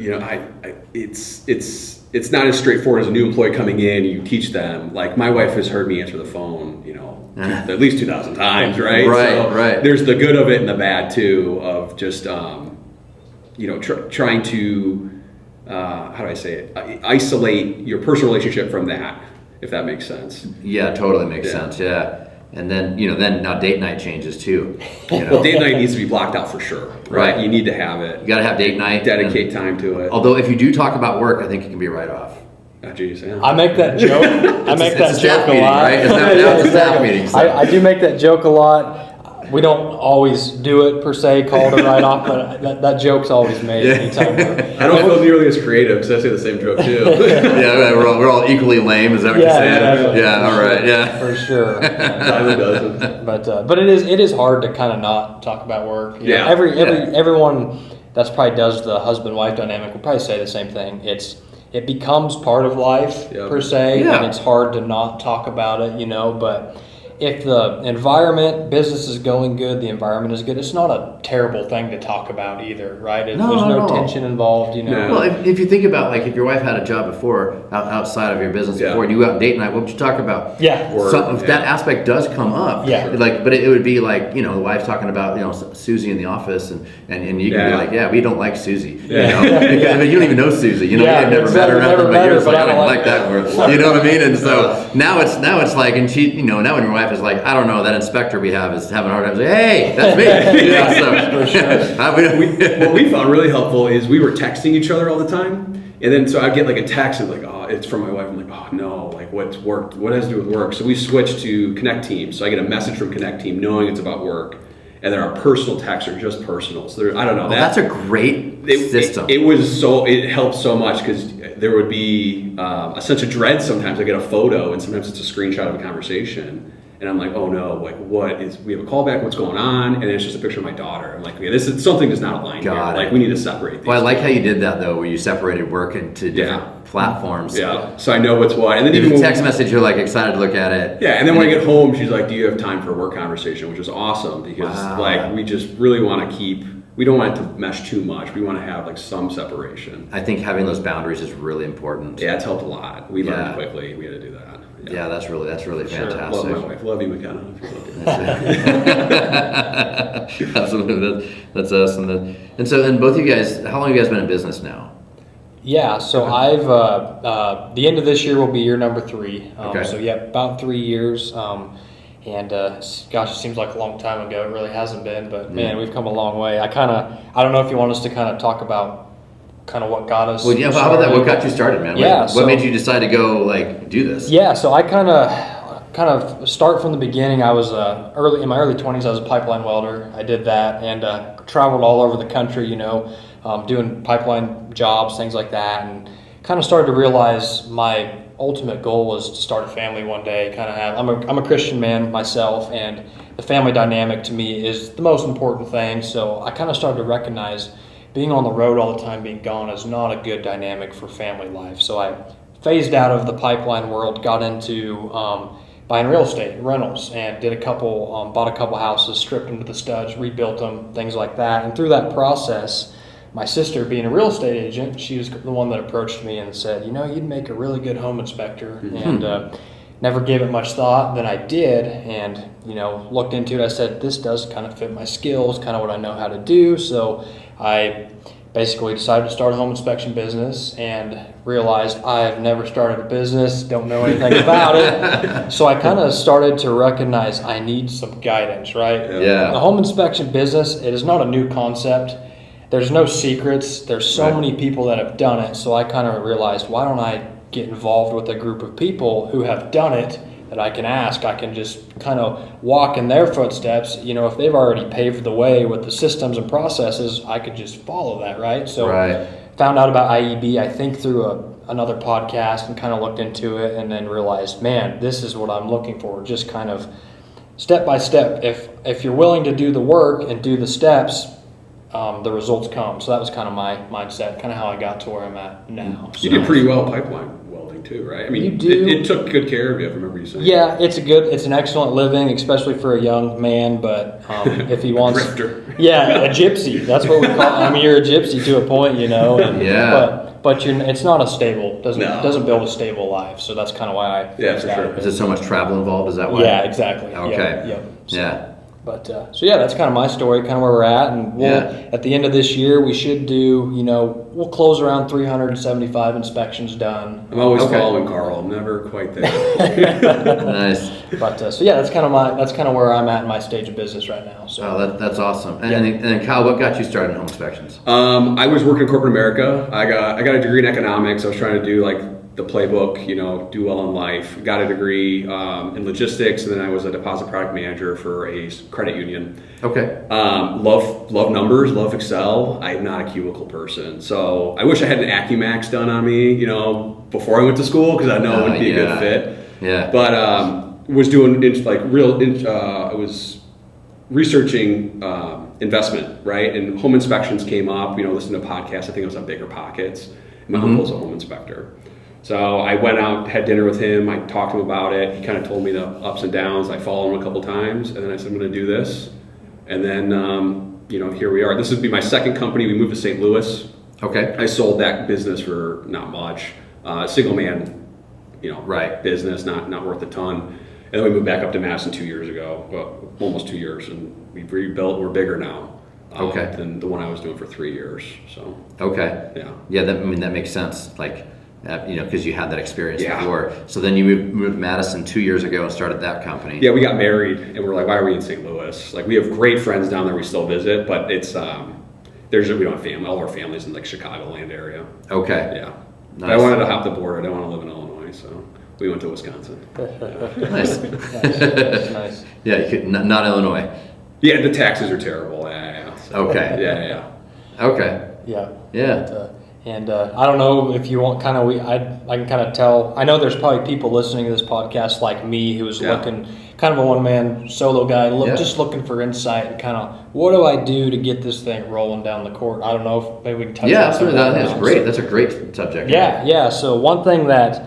it's not as straightforward as a new employee coming in. You teach them. My wife has heard me answer the phone, at least 2,000 times, right? Right. There's the good of it and the bad too, of just trying to how do I say it? Isolate your personal relationship from that, if that makes sense. Yeah, totally makes sense. Yeah. And then, now date night changes too. Well, date night needs to be blocked out for sure, right? You need to have it. You got to have date night. Dedicate time to it. Although if you do talk about work, I think it can be a write-off. Oh, geez, yeah. I make that joke. It's a joke a lot. Right? It's a staff meeting. So. I do make that joke a lot. We don't always do it per se, call it a write-off, but that joke's always made anytime. I don't feel nearly as creative because I say the same joke too. We're all equally lame. Is that what you're saying? Exactly. Yeah, all right, yeah. For sure. But it is hard to kind of not talk about work. Everyone that's probably does the husband-wife dynamic will probably say the same thing. It becomes part of life per se, and it's hard to not talk about it, but if the environment, business is going good, the environment is good, it's not a terrible thing to talk about either, right? If there's no tension involved, you know. Well, if you think about, like, if your wife had a job before, outside of your business before, and you go out on date night, what would you talk about? So if that aspect does come up, like, but it would be like, you know, the wife's talking about, you know, Susie in the office, and you can be like, we don't like Susie. You know? I mean, you don't even know Susie. You know, you've never met her, nothing, but you're just like, I don't like that word. You know what I mean? And so now it's like, and she, you know, now when your wife is like, I don't know, that inspector we have is having a hard time saying, hey, that's me. For sure. What we found really helpful is we were texting each other all the time. And then so I'd get like a text and like, oh, it's from my wife. I'm like, oh no, like what's worked? What has to do with work? So we switched to Connect Team. So I get a message from Connect Team knowing it's about work. And then our personal texts are just personal. So I don't know. That's a great system. It helped so much because there would be a sense of dread sometimes. I get a photo and sometimes it's a screenshot of a conversation. And I'm like, oh no, like we have a callback, what's going on? And it's just a picture of my daughter. I'm like, okay, something does not align here. Like we need to separate these. Well, I like how you did that though, where you separated work into different platforms. Yeah, so I know what's what. And then even text message, you're like excited to look at it. Yeah, and then when I get home, she's like, do you have time for a work conversation? Which is awesome because like we just really want to we don't want it to mesh too much. We want to have like some separation. I think having those boundaries is really important. Yeah, it's helped a lot. We learned quickly. We had to do that. Yeah, that's really fantastic. Love my wife. Love you, McKenna. Absolutely, that's us. And so both of you guys, how long have you guys been in business now? Yeah, so I've the end of this year will be year number 3. So about 3 years. And gosh, it seems like a long time ago. It really hasn't been, but man, we've come a long way. I don't know if you want us to kind of talk about kind of what got us. Well, yeah. How about that? What got you started, man? Yeah. What made you decide to go like do this? Yeah. So I kind of start from the beginning. I was in my early 20s. I was a pipeline welder. I did that and traveled all over the country. You know, doing pipeline jobs, things like that, and kind of started to realize my ultimate goal was to start a family one day. I'm a Christian man myself, and the family dynamic to me is the most important thing. So I kind of started to recognize being on the road all the time, being gone, is not a good dynamic for family life. So I phased out of the pipeline world, got into buying real estate, rentals, and did bought a couple houses, stripped them to the studs, rebuilt them, things like that. And through that process, my sister, being a real estate agent, she was the one that approached me and said, you know, you'd make a really good home inspector. And never gave it much thought. Then I did, and you know, looked into it. I said, this does kind of fit my skills, kind of what I know how to do. So I basically decided to start a home inspection business and realized I've never started a business, don't know anything about it. So I kind of started to recognize I need some guidance, right? Yeah. The home inspection business, it is not a new concept. There's no secrets. There's so many people that have done it. So I kind of realized, why don't I get involved with a group of people who have done it that I can ask. I can just kind of walk in their footsteps. You know, if they've already paved the way with the systems and processes, I could just follow that, right? So found out about IEB, I think through another podcast, and kind of looked into it and then realized, man, this is what I'm looking for. Just kind of step by step. If you're willing to do the work and do the steps, the results come. So that was kind of my mindset, kind of how I got to where I'm at now. You did pretty well pipeline welding too, right? I mean, you do. It took good care of you, I remember you saying. Yeah, it's an excellent living, especially for a young man, but if he wants... Drifter. Yeah, a gypsy. That's what we call it. I mean, you're a gypsy to a point, you know. But it's not a stable, doesn't build a stable life. So that's kind of why I... Yeah, for sure. Is there so much travel involved? Is that why? Yeah, exactly. Okay. Yep. So, yeah. But so that's kind of my story, kind of where we're at, and at the end of this year we should do, we'll close around 375 inspections done. I'm always following Carl. I'm never quite there. Nice. But that's kind of where I'm at in my stage of business right now. So that's awesome. And then Kyle, what got you started in home inspections? I was working in corporate America. I got a degree in economics. I was trying to do like the playbook, do well in life. Got a degree in logistics, and then I was a deposit product manager for a credit union. Okay. Love numbers, love Excel. I'm not a cubicle person, so I wish I had an AccuMax done on me, before I went to school, because I know it would be a good fit. Yeah. But was doing I was researching investment, right? And home inspections came up. Listening to podcasts. I think it was on Bigger Pockets. My uncle's a home inspector. So I went out, had dinner with him. I talked to him about it. He kind of told me the ups and downs. I followed him a couple times, and then I said, I'm going to do this. And then, here we are. This would be my second company. We moved to St. Louis. Okay. I sold that business for not much. Single man, business, not worth a ton. And then we moved back up to Madison 2 years ago, well, almost 2 years, and we've rebuilt. We're bigger now. Than the one I was doing for 3 years. So. Okay. Yeah. That makes sense. Like, because you had that experience before. So then you moved to Madison 2 years ago and started that company. Yeah, we got married, and we're like, why are we in St. Louis? Like, we have great friends down there we still visit, but it's we don't have family. All our family's in like Chicagoland area. Okay. Yeah. Nice. But I wanted to hop the border. I didn't want to live in Illinois, so we went to Wisconsin. Nice. Nice. Yeah, you could not Illinois. Yeah, the taxes are terrible. Yeah. So, Okay. Yeah. Okay. Yeah. Yeah. And I don't know if you want I can kind of tell. I know there's probably people listening to this podcast like me who is looking kind of a one-man solo guy, just looking for insight and kind of what do I do to get this thing rolling down the court. I don't know if maybe we can touch on that. That's great. That's a great subject. Yeah. So one thing that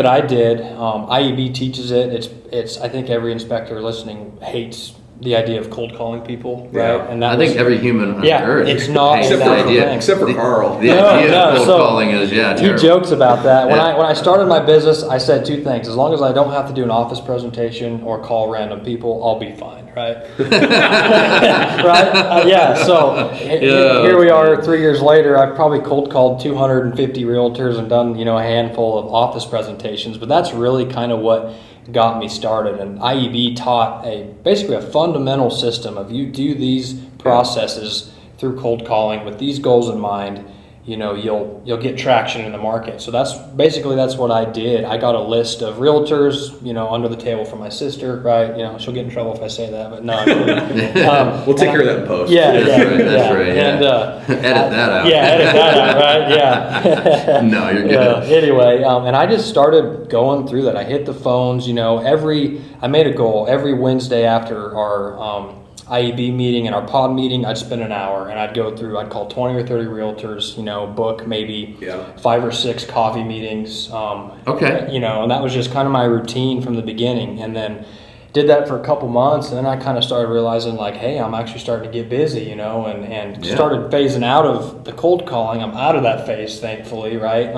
I did, IEB teaches it. It's I think every inspector listening hates the idea of cold calling people, right? Yeah. And I think every human on earth. it's not hates that idea. Except for Carl. The idea of cold calling is terrible. He jokes about that. When I started my business, I said two things: as long as I don't have to do an office presentation or call random people, I'll be fine, right? Right? So here we are 3 years later. I've probably cold called 250 realtors and done a handful of office presentations, but that's really kind of what got me started. And IEB taught basically a fundamental system of you do these processes through cold calling with these goals in mind, you'll get traction in the market. So that's what I did. I got a list of realtors, under the table for my sister, right? She'll get in trouble if I say that, but no. We'll take care of that in post. That's right. And edit that out. Yeah, edit that out, right? Yeah. No, you're good. Anyway, and I just started going through that. I hit the phones, I made a goal every Wednesday after our IEB meeting and our pod meeting, I'd spend an hour and I'd call 20 or 30 realtors, book maybe 5 or 6 coffee meetings. And that was just kind of my routine from the beginning. And then did that for a couple months, and then I kind of started realizing like, hey, I'm actually starting to get busy, and started phasing out of the cold calling. I'm out of that phase, thankfully, right?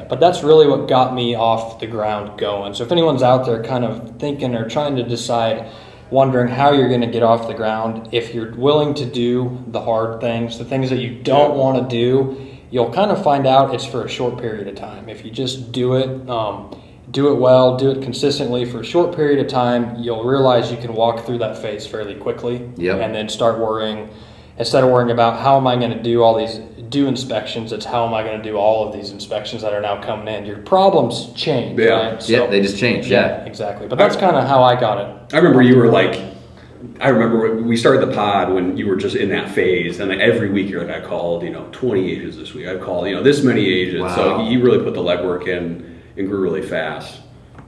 But that's really what got me off the ground going. So if anyone's out there kind of thinking or trying to decide, wondering how you're going to get off the ground, if you're willing to do the hard things, the things that you don't want to do, you'll kind of find out it's for a short period of time. If you just do it well, do it consistently for a short period of time, you'll realize you can walk through that phase fairly quickly. And then start worrying, instead of worrying about how am I going to do inspections, it's how am I going to do all of these inspections that are now coming in. Your problems change. Right? So, they just change. Yeah, exactly. But that's kind of how I got it. I remember you were I remember we started the pod when you were just in that phase, and like every week you're like, I called 20 agents this week. I called this many agents. Wow. So you really put the legwork in and grew really fast.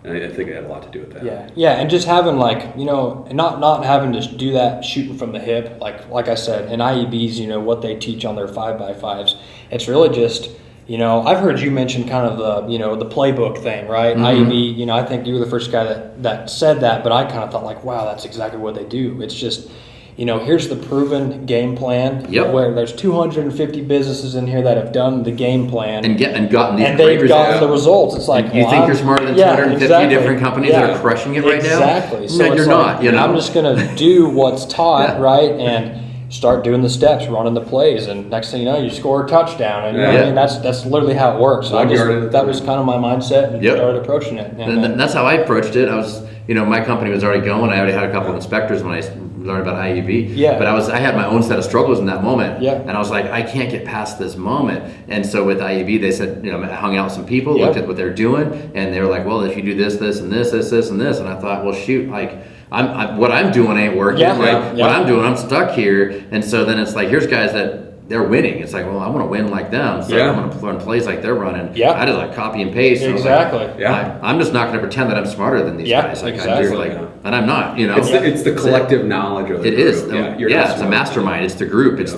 And I think it had a lot to do with that. Yeah, and just having not having to do that shooting from the hip, like I said, in IEBs, what they teach on their 5x5s, it's really just, I've heard you mention kind of the playbook thing, right? Mm-hmm. IEB, I think you were the first guy that said that, but I kind of thought like, wow, that's exactly what they do. It's just, here's the proven game plan. Where there's 250 businesses in here that have done the game plan and gotten these, and they've gotten the results. It's like you think you're smarter than 250 different companies that are crushing it right now? Exactly. So no, you're not. I'm just going to do what's taught, right, and start doing the steps, running the plays, and next thing you know, you score a touchdown. And I mean, that's literally how it works. So that was kind of my mindset, and started approaching it. And that's how I approached it. I was, my company was already going. I already had a couple of inspectors when I learned about IEB. But I had my own set of struggles in that moment. And I was like, I can't get past this moment. And so with IEB, they said, I hung out with some people, looked at what they're doing, and they were like, well, if you do this, this, and this, and this, and I thought, well, shoot, what I'm doing ain't working. What I'm doing, I'm stuck here. And so then it's like, here's guys that they're winning. It's like, well, I want to win like them. So I'm going to run plays like they're running. Yeah. I just like copy and paste. Exactly. I'm just not going to pretend that I'm smarter than these guys. Like I do, and I'm not. You know, it's the collective knowledge of the group. It is. It's a mastermind. It's the group. It's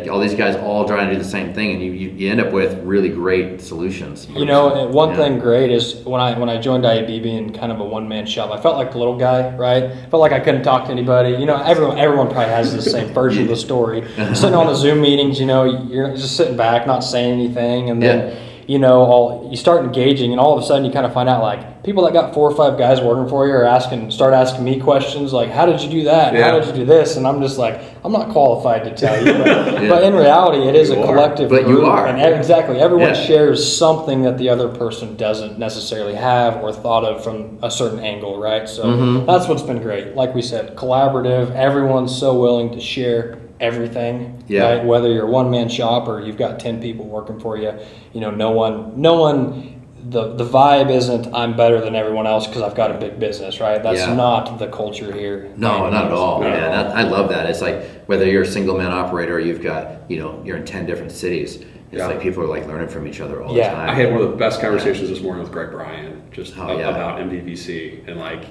all these guys all trying to do the same thing, and you end up with really great solutions. You know, one thing great is when I joined IAB being kind of a one-man shop, I felt like the little guy, right? I felt like I couldn't talk to anybody. You know, everyone probably has the same version of the story. Sitting on the Zoom meetings, you know, you're just sitting back, not saying anything, and then you know, you start engaging, and all of a sudden you kind of find out like people that got 4 or 5 guys working for you are start asking me questions like, how did you do that? How did you do this? And I'm just like, I'm not qualified to tell you, but in reality, it is a collective group. You are. And exactly, everyone shares something that the other person doesn't necessarily have or thought of from a certain angle, right? So that's what's been great. Like we said, collaborative. Everyone's so willing to share everything, right? Whether you're a one-man shop or you've got 10 people working for you, you know, no one. The vibe isn't I'm better than everyone else because I've got a big business, right? That's not the culture here. No, not at all. I love that. It's like whether you're a single man operator or you've got, you know, you're in 10 different cities. It's like people are like learning from each other all the time. I had one of the best conversations this morning with Greg Bryan about MDVC and like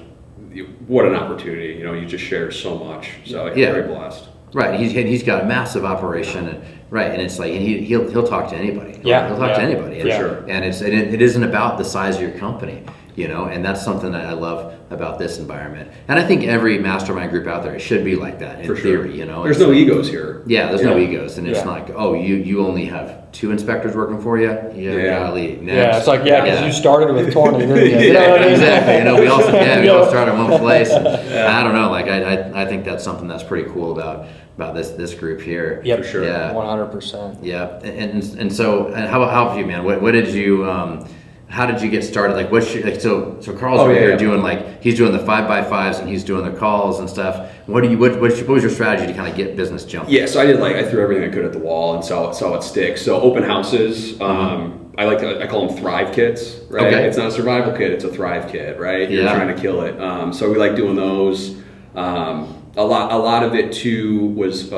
what an opportunity. You know, you just share so much. So very blessed. Right, he's got a massive operation, and it's like, and he'll talk to anybody. He'll talk to anybody, for sure. And it isn't about the size of your company, you know, and that's something that I love about this environment. And I think every mastermind group out there should be like that in theory, you know. There's no egos here. Yeah, there's no egos, and it's not like, oh, you only have 2 inspectors working for you. Golly, next. Yeah, it's like because you started with 20, didn't you? You know what I mean? Exactly. You know, we all start in one place. And I don't know, like I think that's something that's pretty cool about this group here. Yep, for sure. Yeah, 100%. Yeah, and so how about you, man? What did you? How did you get started? Like, what's your, like? So Carl's over here doing like he's doing the 5x5s and he's doing the calls and stuff. What was your strategy to kind of get business jumping? Yeah, so I threw everything I could at the wall and saw it stick. So open houses. I call them Thrive kits, right? Okay. It's not a survival kit; it's a Thrive kit, right? You're trying to kill it. So we like doing those. A lot of it too was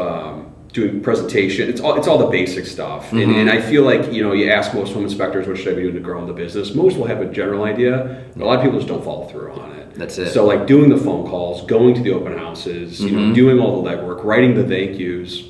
doing presentation. It's all the basic stuff. And I feel like, you know, you ask most home inspectors, what should I be doing to grow the business? Most will have a general idea, but a lot of people just don't follow through on it. That's it. So like doing the phone calls, going to the open houses, you know, doing all the legwork, writing the thank yous.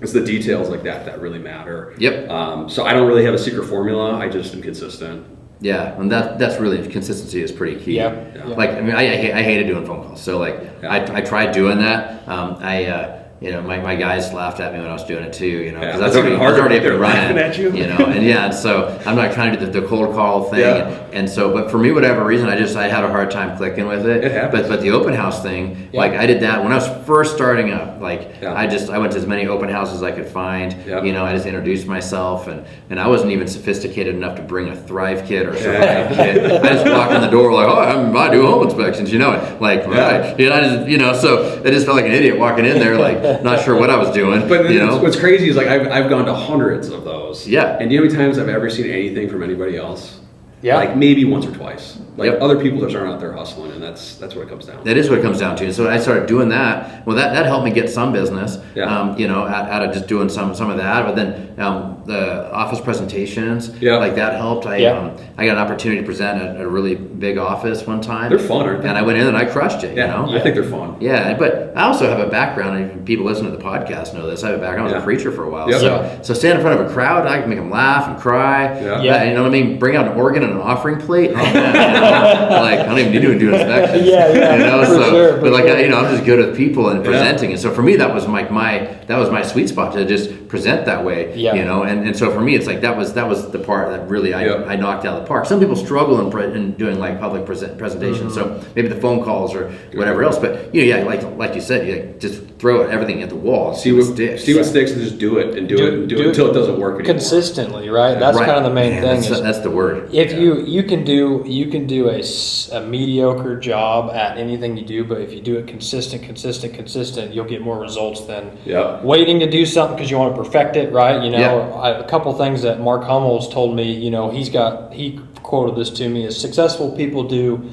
It's the details like that really matter. Yep. So I don't really have a secret formula. I just am consistent. Yeah, and that's really, consistency is pretty key. Yeah. Like, I mean, I hated doing phone calls. So like, I tried doing that. You know, my guys laughed at me when I was doing it too, you know, because I was already up and running, at you. You know, and so I'm not trying to do the cold call thing, and so, but for me, whatever reason, I had a hard time clicking with it. It happens. But the open house thing, like I did that when I was first starting up. Like I went to as many open houses as I could find. You know, I just introduced myself, and I wasn't even sophisticated enough to bring a Thrive kit or Survive kit. I just walked in the door like, I do home inspections, you know it, like right, you know, so I just felt like an idiot walking in there, like. Not sure what I was doing. But you know? What's crazy is like I've gone to hundreds of those. Yeah. And do you know how many times I've ever seen anything from anybody else? Yeah. Like maybe once or twice. Like other people just aren't out there hustling, and that's what it comes down to. That is what it comes down to. So I started doing that. Well, that helped me get some business. You know, out of just doing some of that. But then the office presentations, like that helped. I got an opportunity to present at a really big office one time. They're fun, aren't they? And I went in and I crushed it. You know, I think they're fun. Yeah, but I also have a background, and people listening to the podcast know this. I have a background as a preacher for a while. So stand in front of a crowd, I can make them laugh and cry. You know what I mean? Bring out an organ and an offering plate. Oh, man, you know? Like I don't even need to do inspections. You know, but like you know, I'm just good with people and presenting, and so for me that was my sweet spot to just present that way. You know, and so for me it's like that was the part that really I knocked out of the park. Some people struggle in doing like public presentations, so maybe the phone calls or whatever else. But you know, like you said, you just throw everything at the wall, see what sticks. See what sticks, and just do it until it doesn't work anymore. Consistently, right? That's kind of the main thing. That's the word. If you can do a mediocre job at anything you do, but if you do it consistent, you'll get more results than waiting to do something because you want to perfect it, right? You know, a couple things that Mark Hummel's told me, you know, he quoted this to me, is successful people do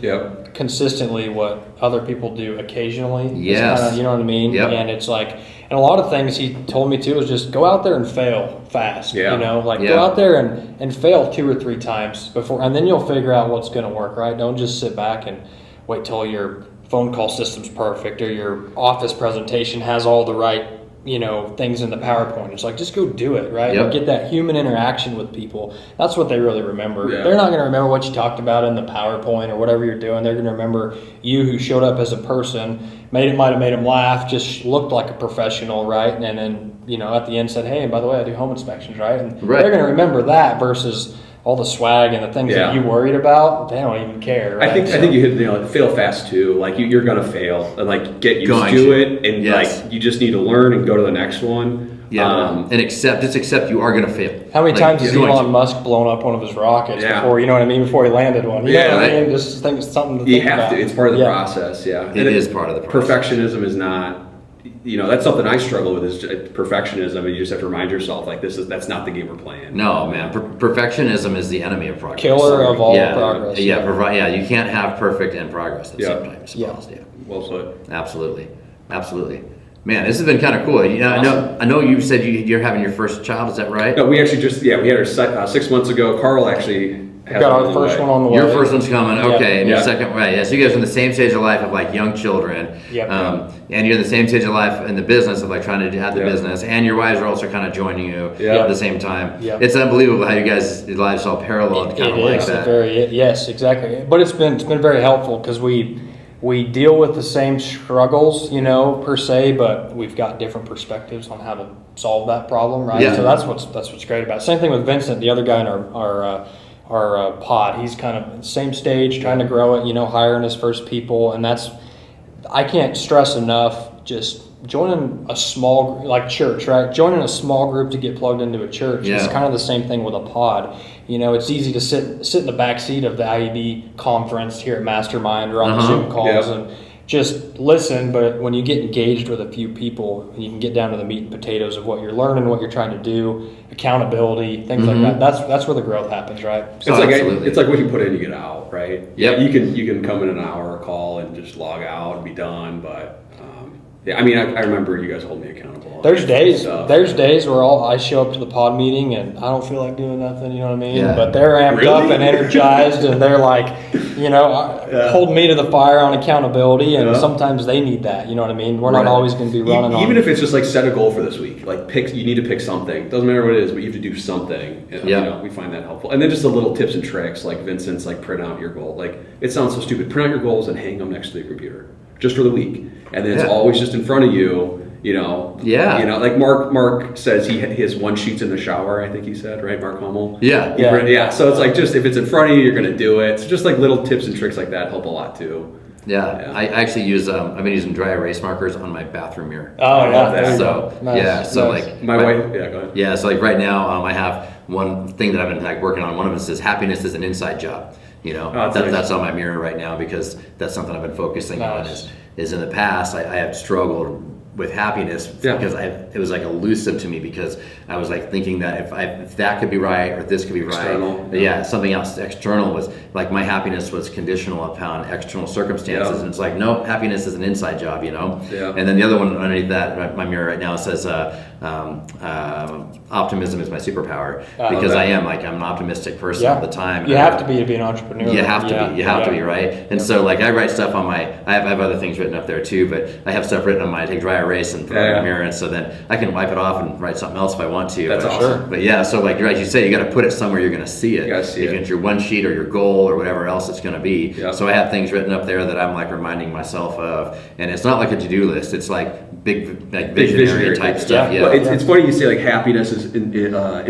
consistently what other people do occasionally. Yes. You know what I mean? Yep. And it's like, And a lot of things he told me too was just go out there and fail fast. Yeah. You know, like go out there and fail 2 or 3 times before, and then you'll figure out what's going to work, right? Don't just sit back and wait till your phone call system's perfect or your office presentation has all the right, you know, things in the PowerPoint. It's like, just go do it, right? Yep. Get that human interaction with people. That's what they really remember. Yeah. They're not going to remember what you talked about in the PowerPoint or whatever you're doing. They're going to remember you who showed up as a person, might have made them laugh, just looked like a professional, right? And then, you know, at the end said, hey, and by the way, I do home inspections, right? And they're going to remember that versus all the swag and the things that you worried about. They don't even care, right? I think you hit, you know, fail fast too. Like you're gonna fail and like get used to it, and like you just need to learn and go to the next one. And accept you are gonna fail. How many times has Elon Musk blown up one of his rockets before, you know what I mean, before he landed one? You know what I mean? Just think it's something to think about. You have to. It's part of the process. Yeah, it is part of the process. Perfectionism is not. You know, that's something I struggle with is perfectionism, and you just have to remind yourself like that's not the game we're playing. No, man, perfectionism is the enemy of progress. Killer of all progress. You can't have perfect and progress at the same time. Yeah. Well put. Absolutely. Man, this has been kind of cool. You know, I know you said you're having your first child. Is that right? No, we actually we had her 6 months ago. Carl actually has got our first one on the way. Your first one's coming. Okay, and your second, right? Yeah. So you guys are in the same stage of life of like young children. And you're in the same stage of life in the business of like trying to have the business, and your wives are also kind of joining you at the same time. It's unbelievable how you guys' lives all parallel, kind of like that. Yes, exactly. But it's been very helpful because we deal with the same struggles, you know, per se, but we've got different perspectives on how to solve that problem, right? Yeah. So that's what's great about it. Same thing with Vincent, the other guy in our pod. He's kind of same stage, trying to grow it, you know, hiring his first people, and I can't stress enough just joining a small, like church, right? Joining a small group to get plugged into a church is kind of the same thing with a pod. You know, it's easy to sit in the back seat of the IEB conference here at Mastermind or on the Zoom calls and just listen, but when you get engaged with a few people, you can get down to the meat and potatoes of what you're learning, what you're trying to do, accountability, things like that. That's where the growth happens, right? So it's like what you put in, you get out, right? Yeah, you can come in an hour call and just log out and be done, but I mean, I remember you guys hold me accountable. There's days where I show up to the pod meeting and I don't feel like doing nothing, you know what I mean? Yeah. But they're amped up and energized, and they're like, you know, hold me to the fire on accountability, and sometimes they need that, you know what I mean? We're not always going to be running even if it's just like set a goal for this week, like you need to pick something. Doesn't matter what it is, but you have to do something. And, you know, we find that helpful. And then just the little tips and tricks, like Vincent's like print out your goal. Like, it sounds so stupid. Print out your goals and hang them next to the computer just for the week. And then it's always just in front of you, you know. Yeah. You know, like Mark says he has 1 sheet in the shower, I think he said, right? Mark Hummel. Yeah. So it's like, just if it's in front of you, you're going to do it. So just like little tips and tricks like that help a lot too. Yeah. I actually use I've been using dry erase markers on my bathroom mirror. Oh, yeah. That. So nice. Like my wife. Yeah, go ahead. Yeah. So like right now, I have one thing that I've been like working on. One of them says happiness is an inside job. You know, that's on my mirror right now because that's something I've been focusing on. Is in the past I have struggled with happiness because it was like elusive to me because I was like thinking that if that could be right or this could be right, something else external was like my happiness was conditional upon external circumstances, and it's like no, happiness is an inside job, you know. And then the other one underneath that, my mirror right now says optimism is my superpower because I'm an optimistic person all the time. You have to be an entrepreneur. You have to be, right? And so like I write stuff on I have other things written up there too, but I have stuff written on I take dry erase and put it on the mirror, and so then I can wipe it off and write something else if I want to. That's awesome. But yeah, so like you say, you got to put it somewhere you're going to see it. If it's your 1 sheet or your goal or whatever else it's going to be. So I have things written up there that I'm like reminding myself of, and it's not like a to-do list. It's like big like visionary type stuff. Well, it's funny you say like happiness is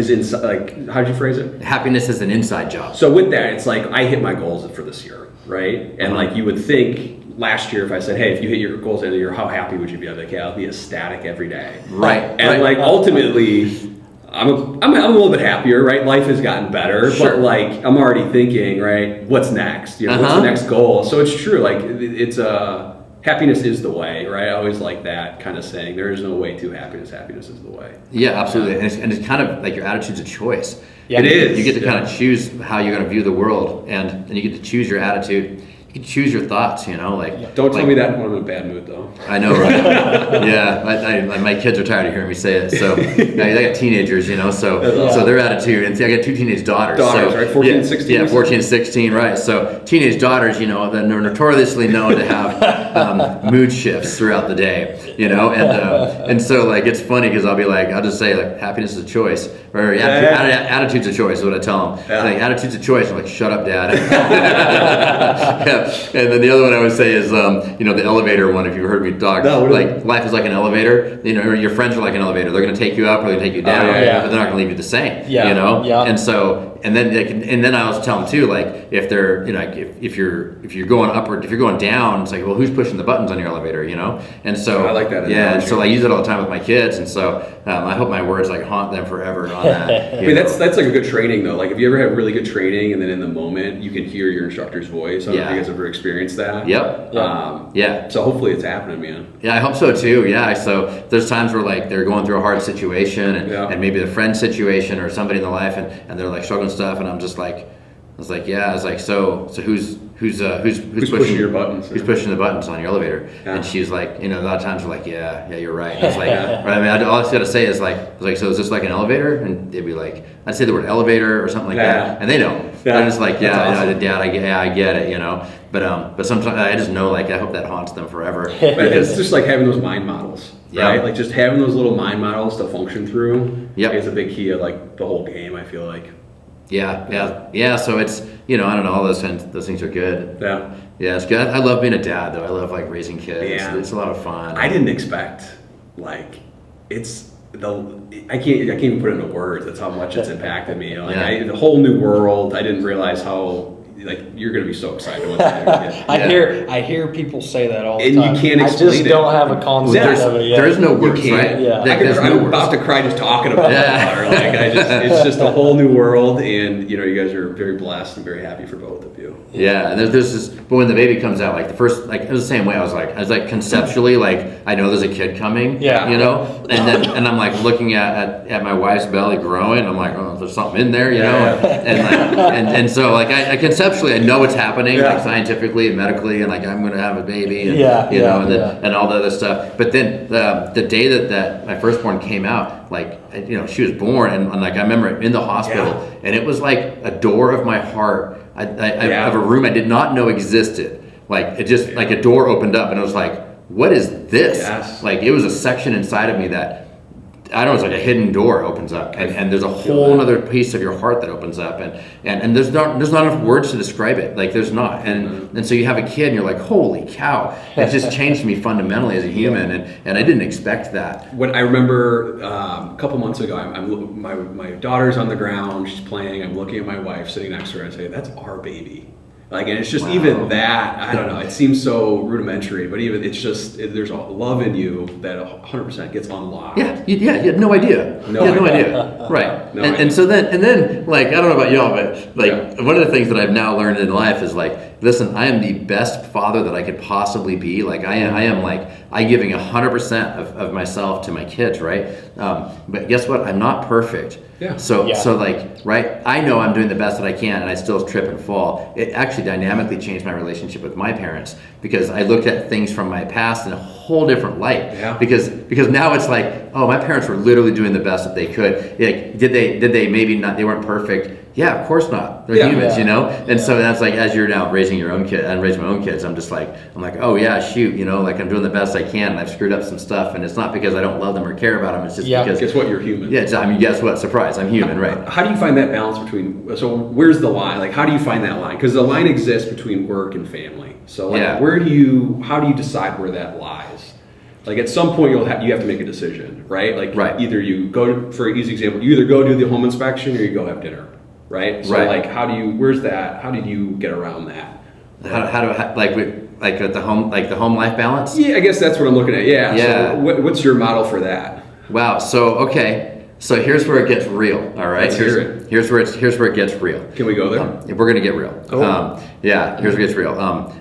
inside. Like, how did you phrase it? Happiness is an inside job. So with that, it's like I hit my goals for this year, right? And like you would think last year, if I said, hey, if you hit your goals end of the year, how happy would you be? I'd be like, yeah, I'll be ecstatic every day. Right. And like ultimately, I'm a little bit happier, right? Life has gotten better, but like I'm already thinking, right? What's next? You know, what's the next goal? So it's true. Like it's happiness is the way, right? I always like that kind of saying. There is no way to happiness. Happiness is the way. Yeah, absolutely. And it's kind of like your attitude's a choice. Yeah, it is. You get to kind of choose how you're going to view the world, and you get to choose your attitude. You can choose your thoughts, like. Don't tell me that when I'm in a bad mood, though. I know, right? Yeah, my kids are tired of hearing me say it. So I got teenagers, so their attitude, and I got 2 teenage daughters. Right? 14 and 16. Yeah, 14 and 16, right? So teenage daughters, they're notoriously known to have mood shifts throughout the day, and so like it's funny because I'll just say like happiness is a choice, or attitude's a choice is what I tell them. Yeah. Like attitude's a choice. I'm like, shut up, Dad. And then the other one I would say is, the elevator one. If you've heard me talk, life is like an elevator. Your friends are like an elevator. They're going to take you up or they're going to take you down, but they're not going to leave you the same. Yeah. And so, and then I also tell them too, like if they're, if you're going up or if you're going down, it's like, well, who's pushing the buttons on your elevator, And so I like that. Yeah, and so I use it all the time with my kids, and so I hope my words like haunt them forever on that. I mean, that's like a good training though. Like if you ever have really good training, and then in the moment you can hear your instructor's voice. I don't know if you guys ever experienced that. Yep. So hopefully it's happening, man. Yeah, I hope so too. Yeah. So there's times where like they're going through a hard situation and maybe the friend situation or somebody in their life and they're like struggling stuff, and I'm just like, so who's pushing your buttons? Who's pushing the buttons on your elevator? Yeah. And she's like, a lot of times we're like, yeah, you're right. And it's like, all I just got to say is like, so is this like an elevator? And they'd be like, I'd say the word elevator or something like that, and they know. Yeah. I'm just like, awesome. Dad, I get it, But sometimes I just know, like, I hope that haunts them forever. It's just like having those mind models, right? Like just having those little mind models to function through is a big key of like the whole game, I feel like. Yeah. So it's, I don't know, all those things are good. Yeah, it's good. I love being a dad though. I love like raising kids. Yeah. It's a lot of fun. I didn't expect I can't even put it into words. That's how much it's impacted me. The whole new world. I didn't realize how you're going to be so excited when I hear people say that all the time. And you can't explain it. I just don't have a concept of it yet. There is no words, right? Yeah. I'm about to cry just talking about it. It's just a whole new world, and you guys are very blessed and very happy for both of you. Yeah, and there's this. But when the baby comes out, like the first, like it was the same way. I was like conceptually, like I know there's a kid coming. Yeah. And I'm like looking at my wife's belly growing. I'm like, oh, there's something in there, and so like I conceptually I know what's happening, like scientifically and medically, and like I'm going to have a baby, and and all the other stuff. But then the day that my firstborn came out, like she was born, and like I remember in the hospital, and it was like a door of my heart. I of a room I did not know existed. Like it just like a door opened up, and it was like, what is this? Yes. Like it was a section inside of me that. I don't know, it's like a hidden door opens up, and there's a whole other piece of your heart that opens up, and there's not enough words to describe it. Like there's not, and so you have a kid, and you're like, holy cow! It just changed me fundamentally as a human, and I didn't expect that. When I remember a couple months ago, my daughter's on the ground, she's playing. I'm looking at my wife sitting next to her, and I say, "That's our baby." Like, and it's just even that, I don't know, it seems so rudimentary, but even it's just, there's a love in you that 100% gets unlocked. Yeah, you had no idea. No idea. Right. No and so then, like, I don't know about y'all, but like, one of the things that I've now learned in life is like, listen, I am the best father that I could possibly be. Like, I'm giving 100% of myself to my kids, right? But guess what? I'm not perfect. Yeah. So like, right, I know I'm doing the best that I can, and I still trip and fall. It actually dynamically changed my relationship with my parents because I looked at things from my past in a whole different light. Yeah. Because now it's like, oh, my parents were literally doing the best that they could. Like, did they maybe not? They weren't perfect. Yeah, of course not. They're humans, And so that's like, as you're now raising your own kid, I'm raising my own kids. I'm like, oh yeah, shoot, like I'm doing the best I can, and I've screwed up some stuff, and it's not because I don't love them or care about them. It's just because. Guess what? You're human. Yeah, I mean, guess what? Surprise, I'm human, right? How do you find that balance between? So where's the line? Like, how do you find that line? Because the line exists between work and family. So like, how do you decide where that lies? Like at some point you have to make a decision, right? Like either you go for an easy example, you either go do the home inspection or you go have dinner. Right. So like, where's that? How did you get around that? At the home life balance? Yeah, I guess that's what I'm looking at. Yeah. So what's your model for that? Wow. So So here's where it gets real. All right. Here's where it gets real. Can we go there? We're gonna get real. Cool. Here's where it gets real.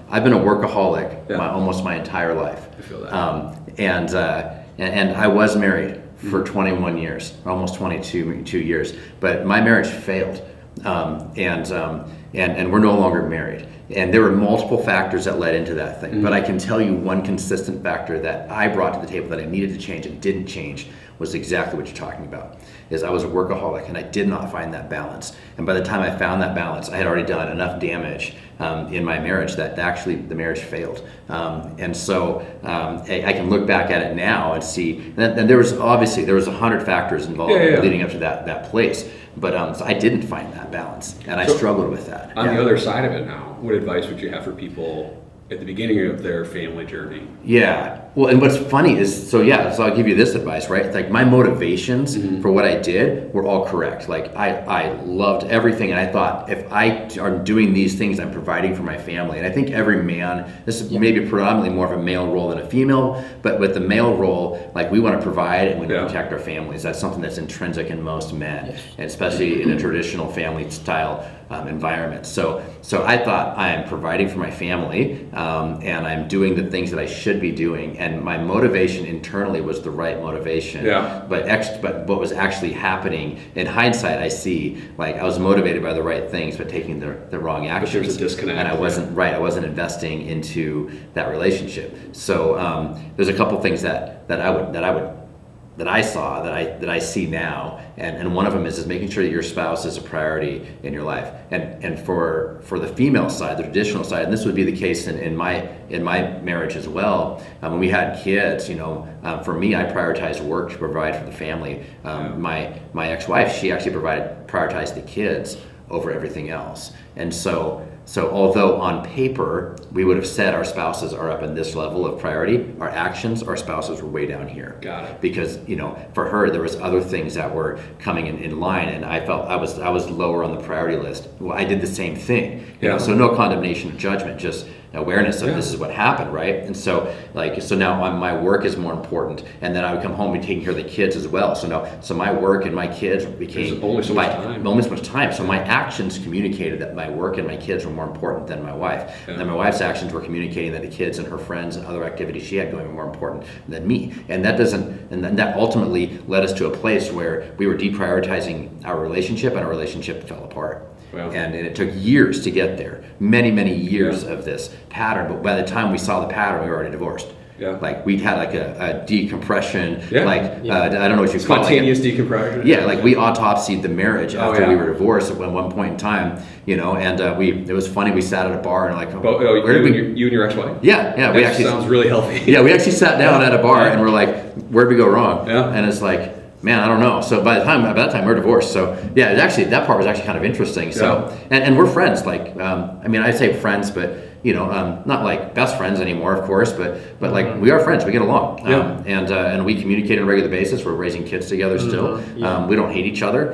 I've been a workaholic almost my entire life. I feel that. And I was married for 21 years, almost 22 years. But my marriage failed. and we're no longer married. And there were multiple factors that led into that thing. But I can tell you one consistent factor that I brought to the table that I needed to change and didn't change was exactly what you're talking about. Is I was a workaholic and I did not find that balance. And by the time I found that balance, I had already done enough damage in my marriage that actually the marriage failed. And so I can look back at it now and see, and there was 100 factors involved leading up to that place. But so I didn't find that balance, and I struggled with that. On the other side of it now, what advice would you have for people at the beginning of their family journey? Yeah. Well, and what's funny is, so I'll give you this advice, right? Like my motivations for what I did were all correct. Like I loved everything, and I thought if I are doing these things, I'm providing for my family. And I think every man, this is maybe predominantly more of a male role than a female, but with the male role, like we want to provide and we want to protect our families. That's something that's intrinsic in most men, and especially in a traditional family style environment. So I thought I am providing for my family, and I'm doing the things that I should be doing. And my motivation internally was the right motivation. Yeah. But what was actually happening in hindsight, I see, like I was motivated by the right things, but taking the wrong actions. But there's a disconnect. And I wasn't right. I wasn't investing into that relationship. So there's a couple things that I saw that I see now, and one of them is making sure that your spouse is a priority in your life, and for the female side, the traditional side, and this would be the case in my marriage as well. When we had kids, for me, I prioritized work to provide for the family. My ex-wife, she actually prioritized the kids over everything else, and so although on paper we would have said our spouses are up in this level of priority, our actions, our spouses were way down here. Got it. Because for her there was other things that were coming in line, and I felt I was lower on the priority list. Well, I did the same thing. So no condemnation or judgment, just awareness of this is what happened, right? And so now my work is more important, and then I would come home and be taking care of the kids as well. So my work and my kids became only so much time. So my actions communicated that my work and my kids were more important than my wife. And then my wife's actions were communicating that the kids and her friends and other activities she had going were more important than me. And that ultimately led us to a place where we were deprioritizing our relationship, and our relationship fell apart. Wow. And it took years to get there, many years of this pattern. But by the time we saw the pattern, we were already divorced. Yeah. Like we'd had like a decompression, I don't know what you call it. Spontaneous decompression. Yeah, like we autopsied the marriage after we were divorced at one point in time, and it was funny, we sat at a bar and you and your ex-wife? Yeah. We actually sounds really healthy. Yeah, we actually sat down at a bar and we're like, where'd we go wrong? Yeah. And it's like, man, I don't know. So by that time we're divorced. So yeah, that part was actually kind of interesting. So and we're friends. Like I say friends, but not like best friends anymore, of course. But like we are friends. We get along. And we communicate on a regular basis. We're raising kids together still. We don't hate each other.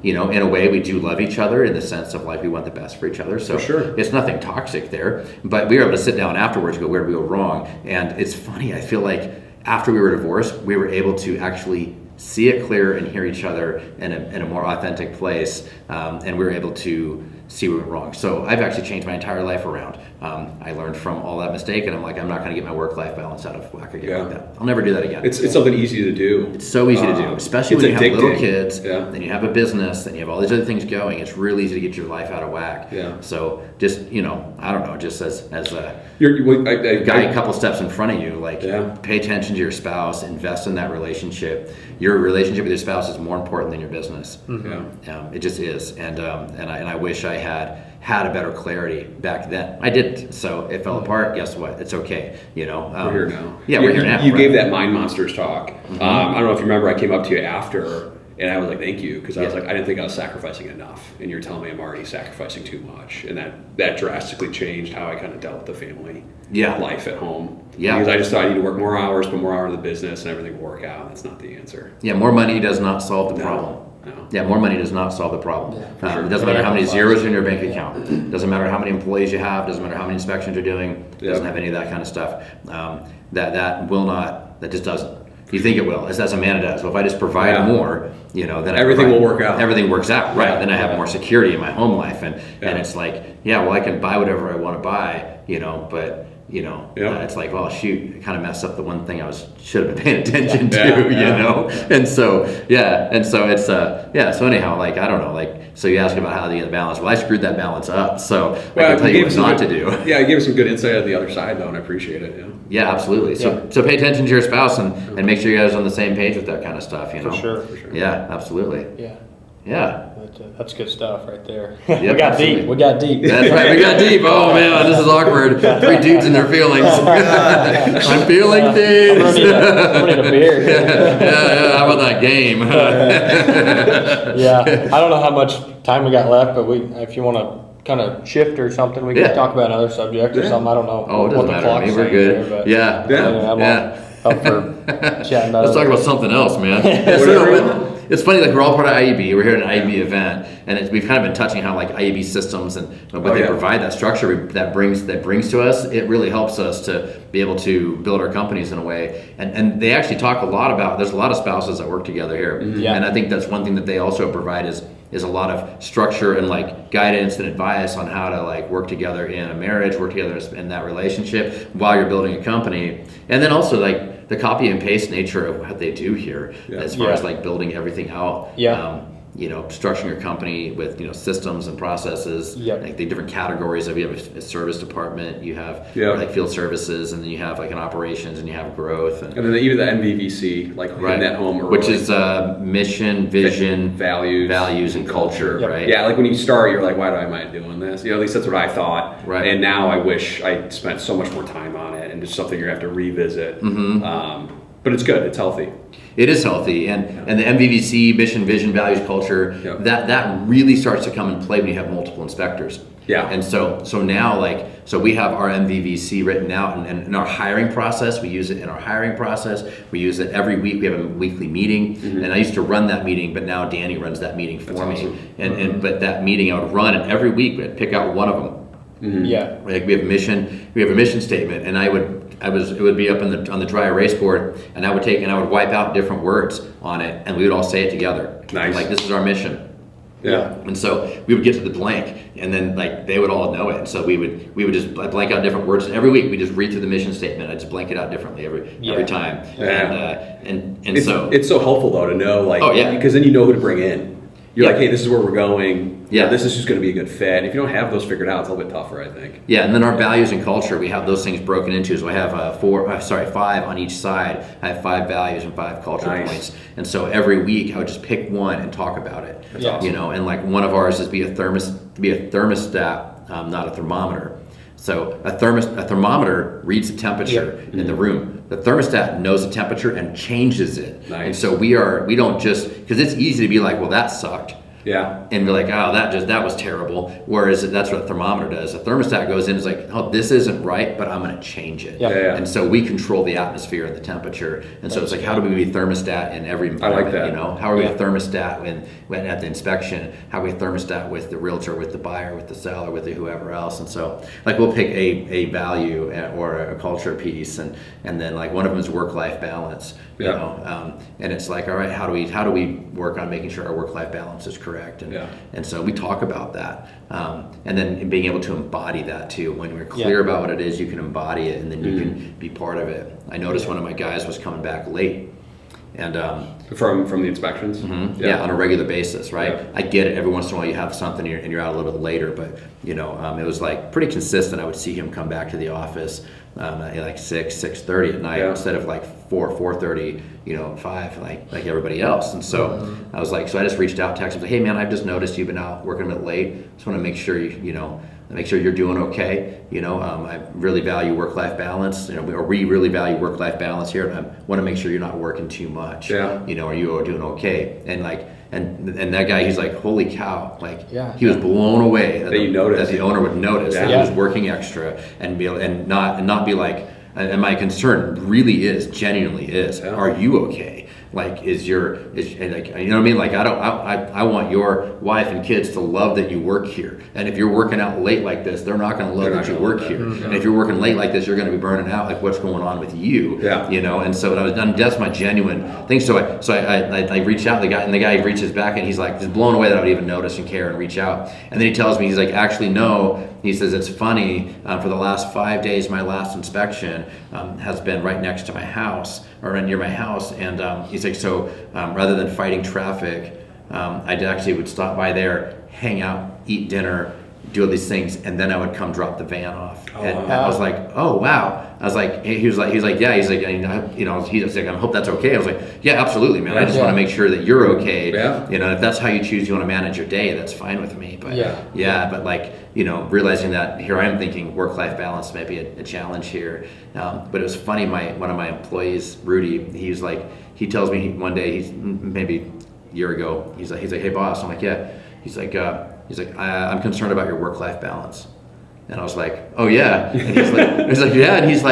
In a way, we do love each other in the sense of like we want the best for each other. So it's nothing toxic there. But we were able to sit down afterwards and go, where did we go wrong? And it's funny. I feel like after we were divorced, we were able to actually see it clearer and hear each other in a more authentic place, and we were able to see what went wrong. So I've actually changed my entire life around. I learned from all that mistake, and I'm like, I'm not going to get my work-life balance out of whack again like that. I'll never do that again. It's something easy to do. It's so easy to do, especially when you have little kids, then you have a business, then you have all these other things going. It's really easy to get your life out of whack. Yeah. So just, I don't know, just as a guy a couple steps in front of you, like pay attention to your spouse, invest in that relationship. Your relationship with your spouse is more important than your business. Mm-hmm. It just is, and I wish I had a better clarity back then. I didn't, so it fell apart. Guess what? It's okay. We're here now. Yeah, we're here now. You gave that Mind Monsters talk. Mm-hmm. I don't know if you remember. I came up to you after, and I was like, "Thank you," because I was like, I didn't think I was sacrificing enough, and you're telling me I'm already sacrificing too much, and that drastically changed how I kind of dealt with the family life at home. Yeah, because I just thought I need to work more hours, put more hours in the business, and everything will work out. That's not the answer. Yeah, more money does not solve the problem. No. Yeah, more money does not solve the problem. Yeah, it doesn't matter how many zeros in your bank account. It doesn't matter how many employees you have. Doesn't matter how many inspections you're doing. It doesn't have any of that kind of stuff. That just doesn't. You think it will. As a man, it does. Well, if I just provide more, then everything will work out. Everything works out, right? Then I have more security in my home life, and it's like, I can buy whatever I want to buy, but it's like, well, shoot, I kind of messed up the one thing should have been paying attention to, and so it's so anyhow, like, I don't know, like, so you ask about how to get the balance. Well, I screwed that balance up, so I can tell you what not to do. Yeah, I gave some good insight on the other side though, and I appreciate it. Yeah, absolutely. So pay attention to your spouse and make sure you guys are on the same page with that kind of stuff. For sure. Yeah, absolutely. Yeah. That's good stuff right there. Yep, We got deep. That's right. We got deep. Oh man, this is awkward. 3 dudes and their feelings. I'm feeling things. I'm gonna need a beer. Yeah. How about that game? Yeah. I don't know how much time we got left, but if you want to kind of shift or something, we can talk about another subject or something. I don't know. Oh, it doesn't matter. I mean, we're good. There, but yeah. I'm up for chatting about Let's talk about something else, man. It's funny, like, we're all part of IEB. We're here at an IEB event, and we've kind of been touching how, like, IEB systems and what they provide, that structure that brings to us. It really helps us to be able to build our companies in a way. And they actually talk a lot about. There's a lot of spouses that work together here, and I think that's one thing that they also provide is a lot of structure and, like, guidance and advice on how to, like, work together in a marriage, work together in that relationship while you're building a company, and then also, like, the copy and paste nature of what they do here as far as, like, building everything out. Structuring your company with, systems and processes, like the different categories of, you have a service department, you have like field services, and then you have like an operations, and you have growth, and then even the MVVC, like in that home, which is mission, vision, values, and culture, right? Yeah, like when you start, you're like, why am I doing this? At least that's what I thought. Right. And now I wish I spent so much more time on it, and it's something you have to revisit. But it's good. It's healthy. It is healthy, and the MVVC, mission, vision, values, culture, that really starts to come into play when you have multiple inspectors. Yeah. And so now, so we have our MVVC written out, and in our hiring process, we use it in our hiring process. We use it every week. We have a weekly meeting, and I used to run that meeting, but now Danny runs that meeting for me. Awesome. And but that meeting I would run, and every week we'd pick out one of them. Like we have a mission statement, and it would be up on the dry erase board, and I would wipe out different words on it, and we would all say it together. Nice. Like, this is our mission. Yeah. And so we would get to the blank, and then, like, they would all know it. And so we would just blank out different words, and every week we just read through the mission statement. I just blank it out differently every time. And so it's so helpful though to know, like, because then you know who to bring in. You're like, hey, this is where we're going. This is just going to be a good fit. And if you don't have those figured out, it's a little bit tougher, I think. Yeah, and then our values and culture, we have those things broken into. So I have 5 on each side. I have 5 values and 5 culture points. And so every week I would just pick one and talk about it. That's awesome. And like one of ours is be a thermostat, not a thermometer. So a thermometer reads the temperature in the room. The thermostat knows the temperature and changes it. Nice. And so we don't just, because it's easy to be like, well, that sucked. Yeah. And be like, oh, that was terrible. Whereas that's what a thermometer does. A thermostat goes in and is like, oh, this isn't right, but I'm going to change it. Yeah. And so we control the atmosphere and the temperature. And so it's like, how do we be a thermostat in every environment? I like that. How are we a thermostat when at the inspection? How are we a thermostat with the realtor, with the buyer, with the seller, with whoever else? And so, like, we'll pick a value or a culture piece, and then, like, one of them is work-life balance. And it's like, all right, how do we work on making sure our work-life balance is correct? And so we talk about that, and then being able to embody that too. When we're clear about what it is, you can embody it, and then you can be part of it. I noticed one of my guys was coming back late, and from the inspections, on a regular basis, right? I get it. Every once in a while, you have something and you're out a little bit later, but it was like pretty consistent. I would see him come back to the office at like 6:30 at night instead of like 4:30, 5, like everybody else. And so I was like, so I just reached out, texted him, like, hey man, I've just noticed you've been out working a bit late. Just want to make sure make sure you're doing okay. I really value work-life balance. We really value work-life balance here, and I want to make sure you're not working too much. Are you doing okay? And like, and that guy, he's like, holy cow! Like, he was blown away that the owner would notice that he was working extra and not be like. And my concern really genuinely is, are you okay? like and like, you know what I mean? Like I want your wife and kids to love that you work here. And if you're working out late like this, they're not going to love that you work here. And if you're working late like this, you're going to be burning out. Like, what's going on with you? You know. And so when I was done, that's my genuine thing. So I reached out to the guy, and the guy reaches back, and he's like just blown away that I would even notice and care and reach out. And then he tells me, he's like, actually no. He says, it's funny, for the last 5 days, my last inspection has been right next to my house, or near my house. And he's like, so rather than fighting traffic, I actually would stop by there, hang out, eat dinner, do all these things, and then I would come drop the van off. And I was like, oh wow. I was like, he was like, yeah. He's like, you know, he's like, I hope that's okay. I was like, yeah, absolutely, man. I just want to make sure that you're okay. You know, if that's how you choose, you want to manage your day, that's fine with me. But but like, you know, realizing that here I am thinking work-life balance might be a challenge here. But it was funny. One of my employees, Rudy, he tells me one day, he's maybe a year ago, he's like, hey boss. I'm like, yeah. He's like, I'm concerned about your work-life balance. And I was like, oh yeah. And he's like, yeah. And he's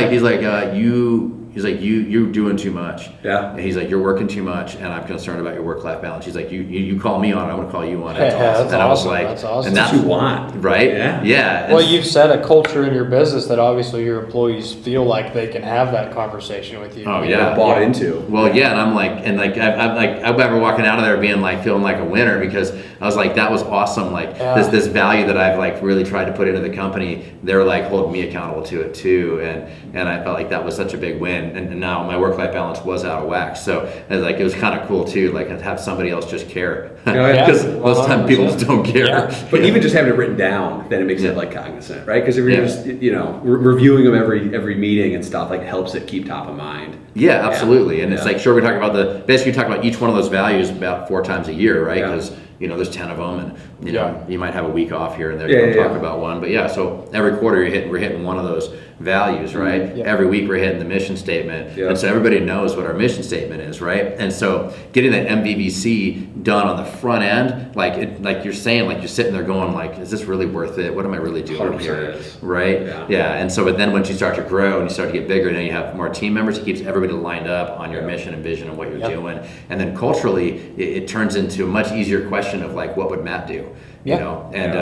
like, you're doing too much. And he's like, you're working too much, and I'm concerned about your work-life balance. He's like, you call me on it, I'm gonna call you on it. That's and awesome. I was like, that's awesome. And that's what you want, right? Yeah. Well, you've set a culture in your business that obviously your employees feel like they can have that conversation with you. Oh yeah, bought into. Well, yeah, and I'm like, I remember walking out of there being like feeling like a winner, because I was like, that was awesome. Like this value that I've like really tried to put into the company, they're like holding me accountable to it too, and I felt like that was such a big win. And now my work-life balance was out of whack, so it was kind of cool too, like to have somebody else just care, because most of the time people just don't care. But even just having it written down, then it makes it like cognizant, right? Because if you're just reviewing them every meeting and stuff, like helps it keep top of mind. Yeah, absolutely. And it's like, sure, we talk about basically talk about each one of those values about 4 times a year, right? Because there's 10 of them, and you know you might have a week off here and there. You don't talk about one, but so every quarter we're hitting one of those values, right? Every week we're hitting the mission statement, and so everybody knows what our mission statement is, right? And so getting that MVVC done on the front end, like you're saying, like you're sitting there going, like, is this really worth it? What am I really doing here, right? And so, but then once you start to grow and you start to get bigger, and then you have more team members, it keeps everybody lined up on your mission and vision and what you're doing, and then culturally it turns into a much easier question of like, what would Matt do? You know, and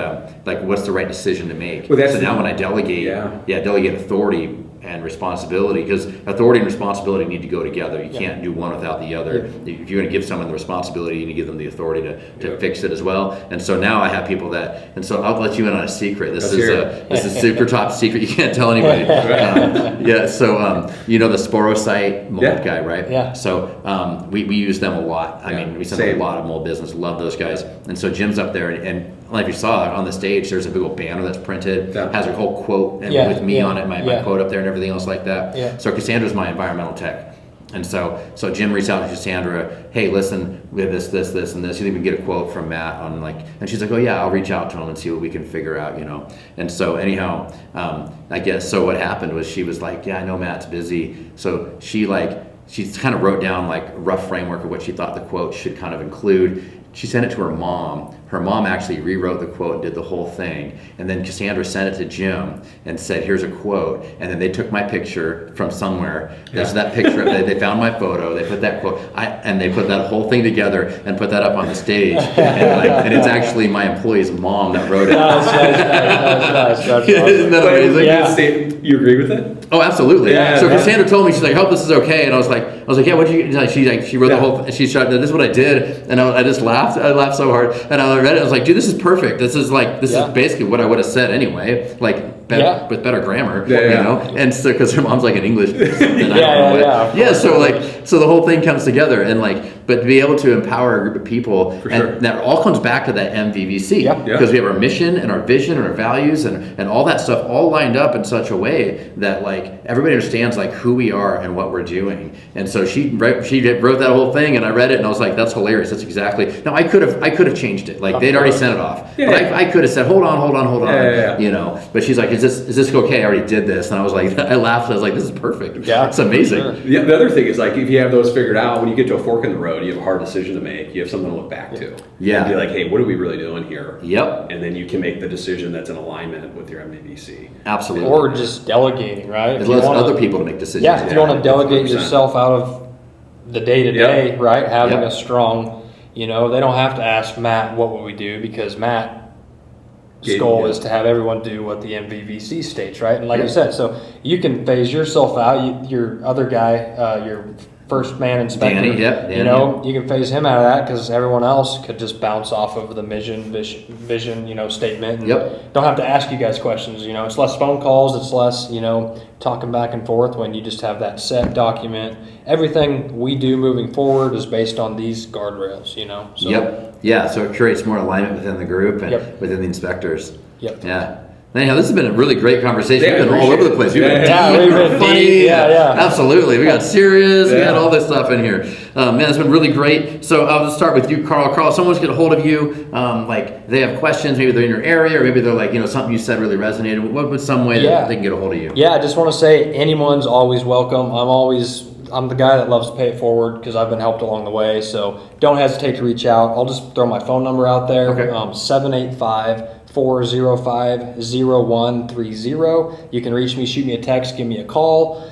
like, what's the right decision to make? So now when I delegate, delegate authority and responsibility, because authority and responsibility need to go together. You can't do one without the other. If you're going to give someone the responsibility, you need to give them the authority to fix it as well. And so now I have people and so I'll let you in on a secret. This is super top secret. You can't tell anybody. So you know the Sporocyte mold guy, right? So we use them a lot. I mean, we send a lot of mold business. Love those guys. And so Jim's up there, and like you saw on the stage, there's a big old banner that's printed, has a whole quote and with me on it, my quote up there and everything else like that. So Cassandra's my environmental tech. And so Jim reached out to Cassandra, hey, listen, we have this, and this. You even get a quote from Matt on and she's like, oh yeah, I'll reach out to him and see what we can figure out, you know. And so anyhow, I guess, so what happened was she was like, yeah, I know Matt's busy. So she kind of wrote down like a rough framework of what she thought the quote should kind of include. She sent it to her mom. Her mom actually rewrote the quote and did the whole thing. And then Cassandra sent it to Jim and said, here's a quote. And then they took my picture from somewhere. There's that picture. They found my photo. They put that quote. And they put that whole thing together and put that up on the stage. And it's actually my employee's mom that wrote it. Nice. That's awesome. Isn't that amazing? You agree with it? Oh, absolutely. So Cassandra told me, she's like, I hope this is okay. And I was like, yeah, what'd you, she wrote the whole, she shot, this is what I did. And I just laughed. I laughed so hard. And I read it. I was like, dude, this is perfect. This is basically what I would have said anyway. Like, with better grammar, you know, and so because her mom's like an English so the whole thing comes together, and but to be able to empower a group of people, and that all comes back to that MVVC, because we have our mission and our vision and our values and all that stuff all lined up in such a way that everybody understands who we are and what we're doing. And so she wrote that whole thing, and I read it, and I was like, that's hilarious. That's exactly. Now I could have changed it. They'd already sent it off, but I could have said, hold on, you know. But she's like, is this okay? I already did this. And I was like, I laughed. I was like, this is perfect. Yeah, it's amazing. Sure. Yeah, the other thing is if you have those figured out, when you get to a fork in the road, you have a hard decision to make. You have something to look back to. Yeah. And be like, hey, what are we really doing here? Yep. And then you can make the decision that's in alignment with your MVVC. Absolutely. Or just delegating, right? As well as other people to make decisions. Yeah, if you want to delegate 100%. Yourself out of the day-to-day, right? Having Yep. a strong, they don't have to ask Matt, what would we do? Because Matt's goal is to have everyone do what the MVVC states, right? And like you said, so you can phase yourself out. Your other guy, your first man inspector, Danny, you can phase him out of that because everyone else could just bounce off of the vision, statement. And don't have to ask you guys questions. It's less phone calls. It's less, talking back and forth when you just have that set document. Everything we do moving forward is based on these guardrails, So. Yep. Yeah. So it creates more alignment within the group and within the inspectors. Yep. Yeah. Anyhow, this has been a really great conversation. Yeah, We've been all over the place. We've been we've been funny. deep. Yeah. Absolutely. We got serious. We got all this stuff in here. Man, it's been really great. So I'll just start with you, Carl. Carl, if someone's get a hold of you, like they have questions, maybe they're in your area, or maybe they're like, something you said really resonated. What would some way that they can get a hold of you? Yeah, I just want to say anyone's always welcome. I'm the guy that loves to pay it forward because I've been helped along the way. So don't hesitate to reach out. I'll just throw my phone number out there. Okay. 785-405-0130. You can reach me, shoot me a text, give me a call.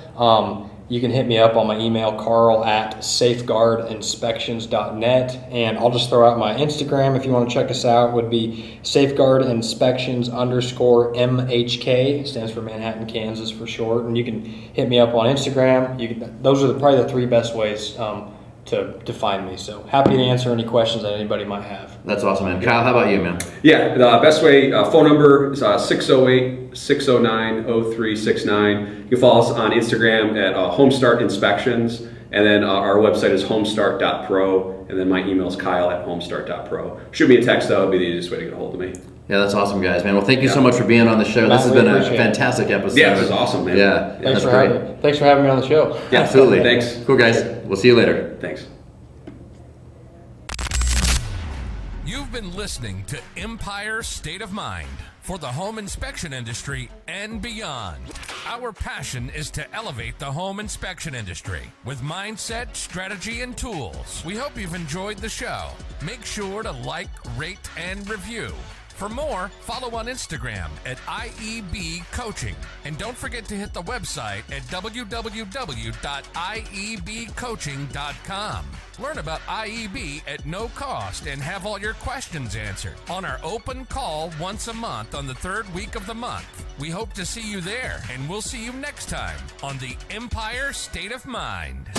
You can hit me up on my email, carl@safeguardinspections.net. And I'll just throw out my Instagram if you want to check us out. Would be safeguardinspections_MHK. Stands for Manhattan, Kansas for short. And you can hit me up on Instagram. Those are probably the three best ways to find me. So happy to answer any questions that anybody might have. That's awesome, man. Kyle, how about you, man? Yeah, the best way, phone number is 608-609-0369. You can follow us on Instagram at Homestart Inspections, and then our website is homestart.pro, and then my email is kyle@homestart.pro. Shoot me a text, though. It'll be the easiest way to get a hold of me. Yeah, that's awesome, guys, man. Well, thank you so much for being on the show. Matt, this has been a appreciate fantastic episode. Yeah, it was awesome, man. Yeah, Thanks for having me on the show. Yeah, absolutely. Thanks. Cool, guys. We'll see you later. Thanks. You've been listening to Empire State of Mind for the home inspection industry and beyond. Our passion is to elevate the home inspection industry with mindset, strategy, and tools. We hope you've enjoyed the show. Make sure to like, rate, and review. For more, follow on Instagram at IEB Coaching. And don't forget to hit the website at www.iebcoaching.com. Learn about IEB at no cost and have all your questions answered on our open call once a month on the third week of the month. We hope to see you there, and we'll see you next time on the Empire State of Mind.